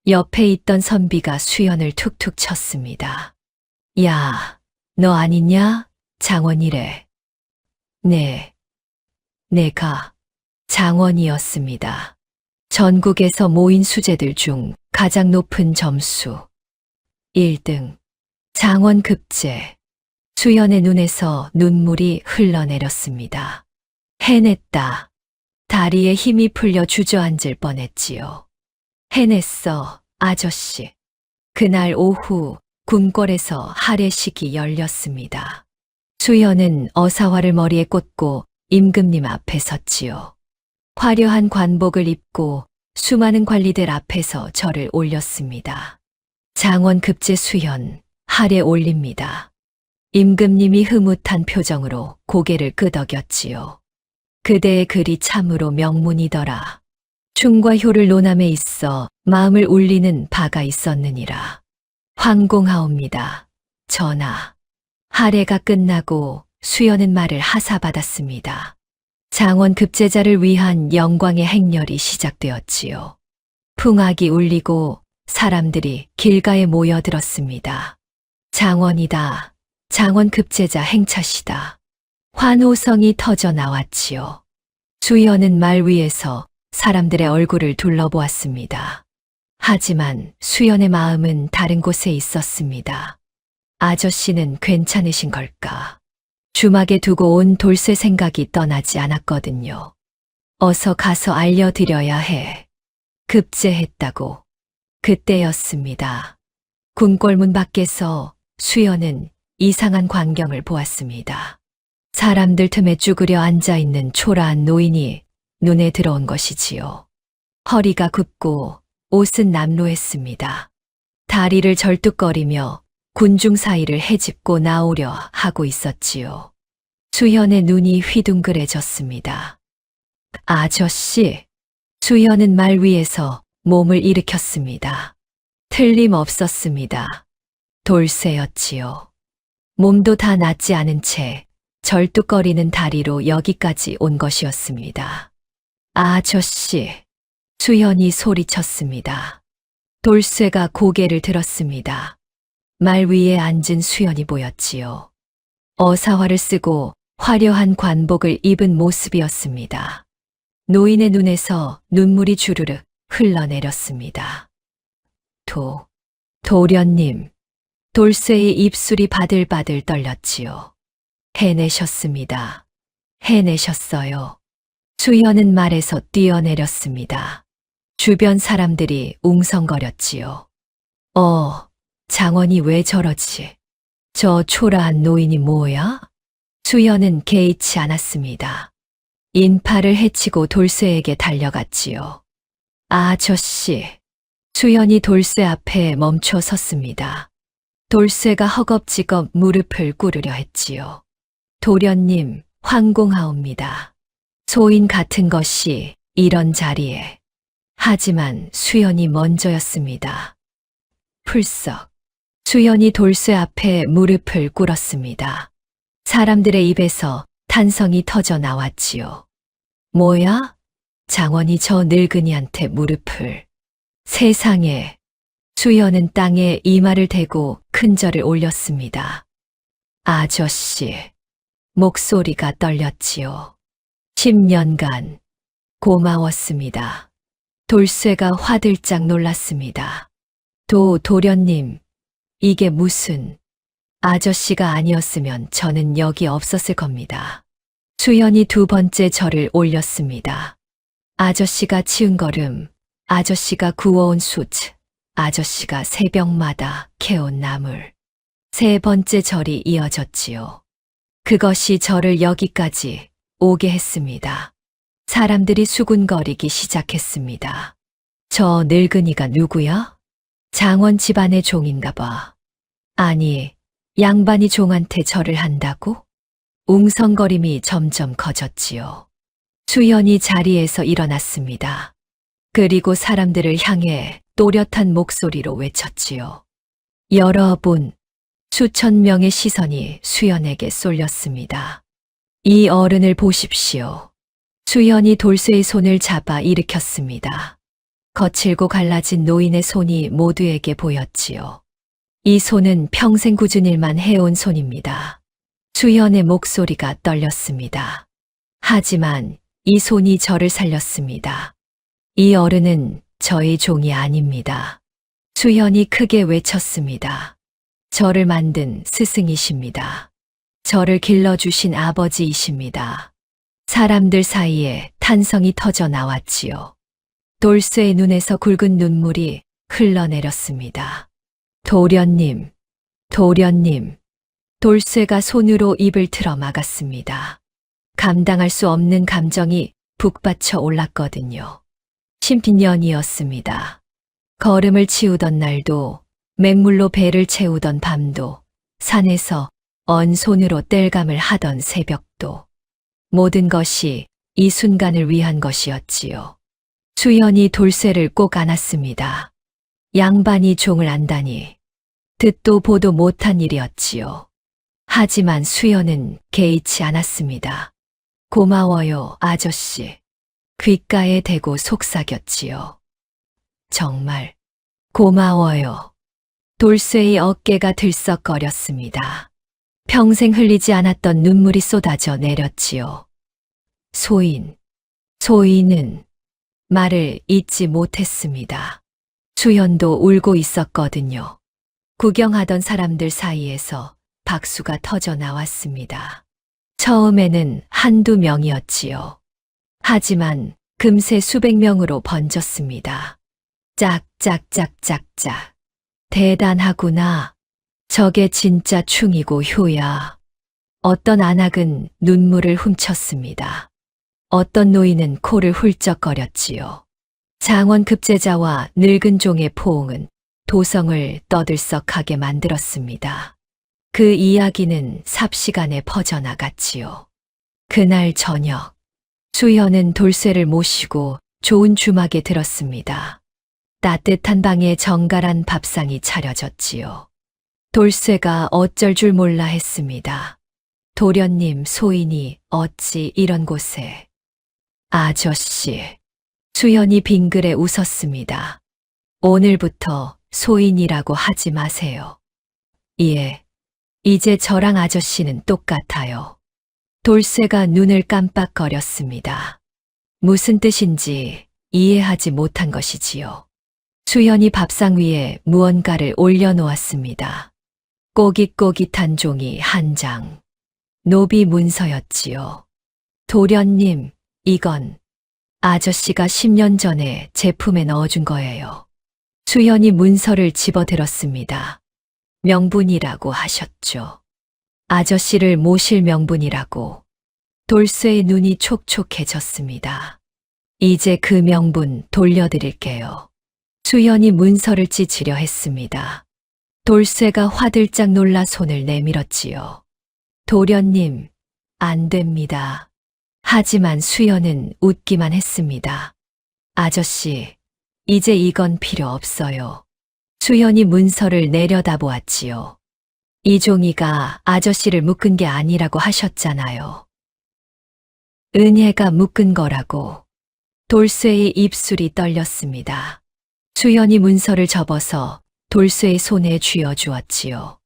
옆에 있던 선비가 수연을 툭툭 쳤습니다. 야, 너 아니냐? 장원이래. 네, 내가 장원이었습니다. 전국에서 모인 수재들 중 가장 높은 점수. 1등. 장원 급제. 수연의 눈에서 눈물이 흘러내렸습니다. 해냈다. 다리에 힘이 풀려 주저앉을 뻔했지요. 해냈어, 아저씨. 그날 오후 궁궐에서 할애식이 열렸습니다. 수연은 어사화를 머리에 꽂고 임금님 앞에 섰지요. 화려한 관복을 입고 수많은 관리들 앞에서 절을 올렸습니다. 장원 급제 수연, 할애 올립니다. 임금님이 흐뭇한 표정으로 고개를 끄덕였지요. 그대의 글이 참으로 명문이더라. 충과 효를 논함에 있어 마음을 울리는 바가 있었느니라. 황공하옵니다. 전하. 할애가 끝나고 수연은 말을 하사받았습니다. 장원 급제자를 위한 영광의 행렬이 시작되었지요. 풍악이 울리고 사람들이 길가에 모여들었습니다. 장원이다. 장원 급제자 행차시다. 환호성이 터져 나왔지요. 수연은 말 위에서 사람들의 얼굴을 둘러보았습니다. 하지만 수연의 마음은 다른 곳에 있었습니다. 아저씨는 괜찮으신 걸까? 주막에 두고 온 돌쇠 생각이 떠나지 않았거든요. 어서 가서 알려드려야 해. 급제했다고. 그때였습니다. 궁궐문 밖에서 수연은 이상한 광경을 보았습니다. 사람들 틈에 쭈그려 앉아있는 초라한 노인이 눈에 들어온 것이지요. 허리가 굽고 옷은 남루했습니다. 다리를 절뚝거리며 군중 사이를 헤집고 나오려 하고 있었지요. 수연의 눈이 휘둥그레졌습니다. 아저씨. 수연은 말 위에서 몸을 일으켰습니다. 틀림없었습니다. 돌쇠였지요. 몸도 다 낫지 않은 채 절뚝거리는 다리로 여기까지 온 것이었습니다. 아저씨. 수연이 소리쳤습니다. 돌쇠가 고개를 들었습니다. 말 위에 앉은 수연이 보였지요. 어사화를 쓰고 화려한 관복을 입은 모습이었습니다. 노인의 눈에서 눈물이 주르륵 흘러내렸습니다. 도련님. 돌쇠의 입술이 바들바들 떨렸지요. 해내셨습니다. 해내셨어요. 수연은 말에서 뛰어내렸습니다. 주변 사람들이 웅성거렸지요. 장원이 왜 저러지? 저 초라한 노인이 뭐야? 수연은 개의치 않았습니다. 인파를 헤치고 돌쇠에게 달려갔지요. 아저씨. 수연이 돌쇠 앞에 멈춰 섰습니다. 돌쇠가 허겁지겁 무릎을 꿇으려 했지요. 도련님, 황공하옵니다. 소인 같은 것이 이런 자리에. 하지만 수연이 먼저였습니다. 풀썩. 수연이 돌쇠 앞에 무릎을 꿇었습니다. 사람들의 입에서 탄성이 터져 나왔지요. 뭐야? 장원이 저 늙은이한테 무릎을. 세상에. 수연은 땅에 이마를 대고 큰 절을 올렸습니다. 아저씨. 목소리가 떨렸지요. 10년간 고마웠습니다. 돌쇠가 화들짝 놀랐습니다. 도련님, 이게 무슨... 아저씨가 아니었으면 저는 여기 없었을 겁니다. 수연이 두 번째 절을 올렸습니다. 아저씨가 치운 걸음, 아저씨가 구워온 숯, 아저씨가 새벽마다 캐온 나물. 세 번째 절이 이어졌지요. 그것이 저를 여기까지 오게 했습니다. 사람들이 수군거리기 시작했습니다. 저 늙은이가 누구야? 장원 집안의 종인가 봐. 아니, 양반이 종한테 절을 한다고? 웅성거림이 점점 커졌지요. 수연이 자리에서 일어났습니다. 그리고 사람들을 향해 또렷한 목소리로 외쳤지요. 여러분, 수천 명의 시선이 수연에게 쏠렸습니다. 이 어른을 보십시오. 수연이 돌쇠의 손을 잡아 일으켰습니다. 거칠고 갈라진 노인의 손이 모두에게 보였지요. 이 손은 평생 굳은 일만 해온 손입니다. 수연의 목소리가 떨렸습니다. 하지만 이 손이 저를 살렸습니다. 이 어른은 저의 종이 아닙니다. 수연이 크게 외쳤습니다. 저를 만든 스승이십니다. 저를 길러주신 아버지이십니다. 사람들 사이에 탄성이 터져 나왔지요. 돌쇠의 눈에서 굵은 눈물이 흘러내렸습니다. 도련님. 돌쇠가 손으로 입을 틀어 막았습니다. 감당할 수 없는 감정이 북받쳐 올랐거든요. 신필년이었습니다. 걸음을 치우던 날도, 맹물로 배를 채우던 밤도, 산에서 언 손으로 땔감을 하던 새벽도, 모든 것이 이 순간을 위한 것이었지요. 수연이 돌쇠를 꼭 안았습니다. 양반이 종을 안다니 듣도 보도 못한 일이었지요. 하지만 수연은 개의치 않았습니다. 고마워요, 아저씨. 귓가에 대고 속삭였지요. 정말 고마워요. 돌쇠의 어깨가 들썩거렸습니다. 평생 흘리지 않았던 눈물이 쏟아져 내렸지요. 소인은 말을 잇지 못했습니다. 수연도 울고 있었거든요. 구경하던 사람들 사이에서 박수가 터져 나왔습니다. 처음에는 한두 명이었지요. 하지만 금세 수백 명으로 번졌습니다. 짝짝짝짝짝. 대단하구나. 저게 진짜 충이고 효야. 어떤 안악은 눈물을 훔쳤습니다. 어떤 노인은 코를 훌쩍거렸지요. 장원 급제자와 늙은 종의 포옹은 도성을 떠들썩하게 만들었습니다. 그 이야기는 삽시간에 퍼져나갔지요. 그날 저녁, 수현은 돌쇠를 모시고 좋은 주막에 들었습니다. 따뜻한 방에 정갈한 밥상이 차려졌지요. 돌쇠가 어쩔 줄 몰라 했습니다. 도련님, 소인이 어찌 이런 곳에. 아저씨. 수현이 빙그레 웃었습니다. 오늘부터 소인이라고 하지 마세요. 예. 이제 저랑 아저씨는 똑같아요. 돌쇠가 눈을 깜빡거렸습니다. 무슨 뜻인지 이해하지 못한 것이지요. 수현이 밥상 위에 무언가를 올려놓았습니다. 꼬깃꼬깃한 종이 한 장. 노비 문서였지요. 도련님, 이건 아저씨가 10년 전에 제품에 넣어준 거예요. 수현이 문서를 집어들었습니다. 명분이라고 하셨죠. 아저씨를 모실 명분이라고. 돌쇠의 눈이 촉촉해졌습니다. 이제 그 명분 돌려드릴게요. 수현이 문서를 찢으려 했습니다. 돌쇠가 화들짝 놀라 손을 내밀었지요. 도련님, 안 됩니다. 하지만 수현은 웃기만 했습니다. 아저씨, 이제 이건 필요 없어요. 수현이 문서를 내려다보았지요. 이종이가 아저씨를 묶은 게 아니라고 하셨잖아요. 은혜가 묶은 거라고. 돌쇠의 입술이 떨렸습니다. 수현이 문서를 접어서 돌쇠의 손에 쥐어주었지요.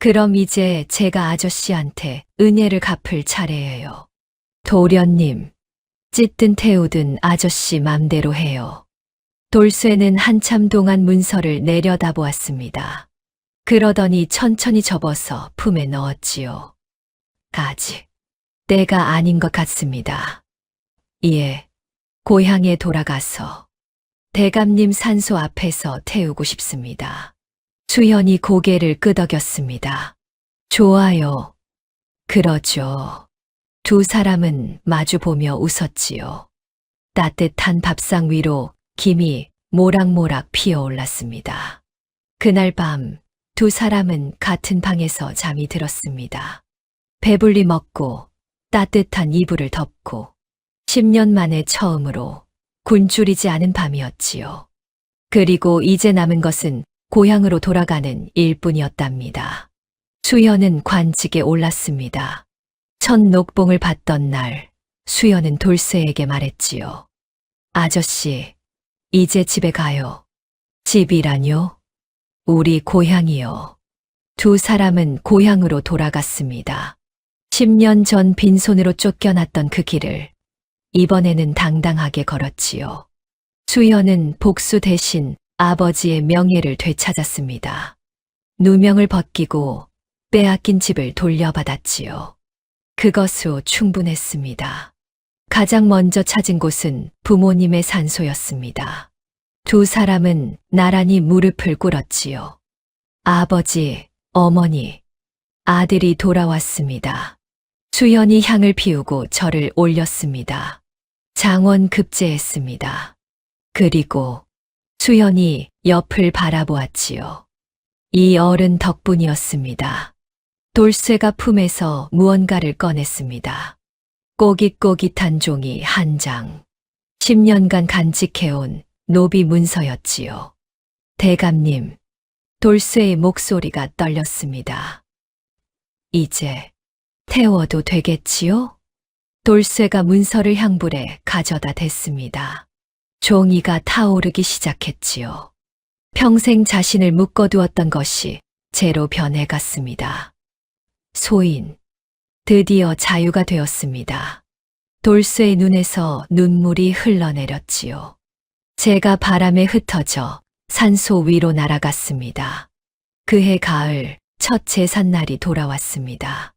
그럼 이제 제가 아저씨한테 은혜를 갚을 차례예요. 도련님, 찢든 태우든 아저씨 맘대로 해요. 돌쇠는 한참 동안 문서를 내려다보았습니다. 그러더니 천천히 접어서 품에 넣었지요. 아직 때가 아닌 것 같습니다. 예, 고향에 돌아가서 대감님 산소 앞에서 태우고 싶습니다. 수현이 고개를 끄덕였습니다. 좋아요. 그러죠. 두 사람은 마주보며 웃었지요. 따뜻한 밥상 위로 김이 모락모락 피어올랐습니다. 그날 밤 두 사람은 같은 방에서 잠이 들었습니다. 배불리 먹고 따뜻한 이불을 덮고 10년 만에 처음으로 굶주리지 않은 밤이었지요. 그리고 이제 남은 것은 고향으로 돌아가는 일뿐이었답니다. 수연은 관직에 올랐습니다. 첫 녹봉을 받던 날 수연은 돌쇠에게 말했지요. 아저씨, 이제 집에 가요. 집이라뇨? 우리 고향이요. 두 사람은 고향으로 돌아갔습니다. 10년 전 빈손으로 쫓겨났던 그 길을 이번에는 당당하게 걸었지요. 수연은 복수 대신 아버지의 명예를 되찾았습니다. 누명을 벗기고 빼앗긴 집을 돌려받았지요. 그것으로 충분했습니다. 가장 먼저 찾은 곳은 부모님의 산소였습니다. 두 사람은 나란히 무릎을 꿇었지요. 아버지, 어머니, 아들이 돌아왔습니다. 수연이 향을 피우고 절을 올렸습니다. 장원 급제했습니다. 그리고 수연이 옆을 바라보았지요. 이 어른 덕분이었습니다. 돌쇠가 품에서 무언가를 꺼냈습니다. 꼬깃꼬깃한 종이 한 장. 10년간 간직해온 노비 문서였지요. 대감님, 돌쇠의 목소리가 떨렸습니다. 이제 태워도 되겠지요? 돌쇠가 문서를 향불에 가져다 댔습니다. 종이가 타오르기 시작했지요. 평생 자신을 묶어두었던 것이 재로 변해갔습니다. 소인, 드디어 자유가 되었습니다. 돌쇠의 눈에서 눈물이 흘러내렸지요. 제가 바람에 흩어져 산소 위로 날아갔습니다. 그해 가을 첫 제삿날이 돌아왔습니다.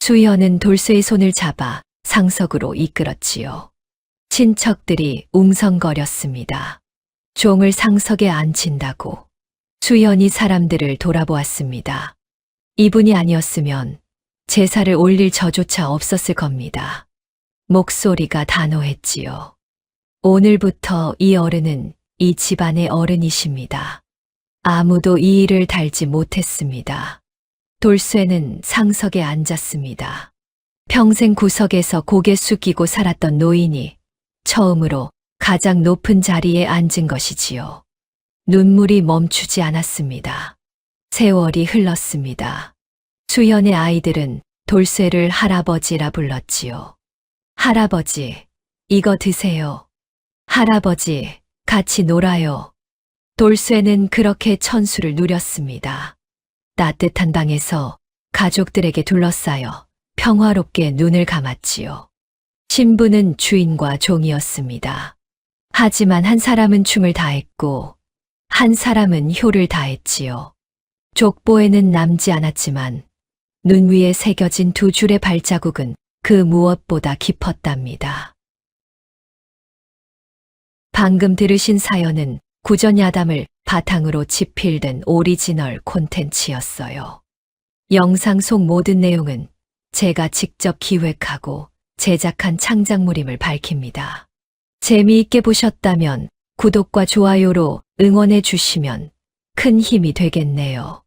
수연은 돌쇠의 손을 잡아 상석으로 이끌었지요. 친척들이 웅성거렸습니다. 종을 상석에 앉힌다고 수연이 사람들을 돌아보았습니다. 이분이 아니었으면 제사를 올릴 저조차 없었을 겁니다. 목소리가 단호했지요. 오늘부터 이 어른은 이 집안의 어른이십니다. 아무도 이 일을 달지 못했습니다. 돌쇠는 상석에 앉았습니다. 평생 구석에서 고개 숙이고 살았던 노인이 처음으로 가장 높은 자리에 앉은 것이지요. 눈물이 멈추지 않았습니다. 세월이 흘렀습니다. 수연의 아이들은 돌쇠를 할아버지라 불렀지요. 할아버지, 이거 드세요. 할아버지, 같이 놀아요. 돌쇠는 그렇게 천수를 누렸습니다. 따뜻한 방에서 가족들에게 둘러싸여 평화롭게 눈을 감았지요. 신부는 주인과 종이었습니다. 하지만 한 사람은 춤을 다했고 한 사람은 효를 다했지요. 족보에는 남지 않았지만 눈 위에 새겨진 두 줄의 발자국은 그 무엇보다 깊었답니다. 방금 들으신 사연은 구전야담을 바탕으로 집필된 오리지널 콘텐츠였어요. 영상 속 모든 내용은 제가 직접 기획하고 제작한 창작물임을 밝힙니다. 재미있게 보셨다면 구독과 좋아요로 응원해 주시면 큰 힘이 되겠네요.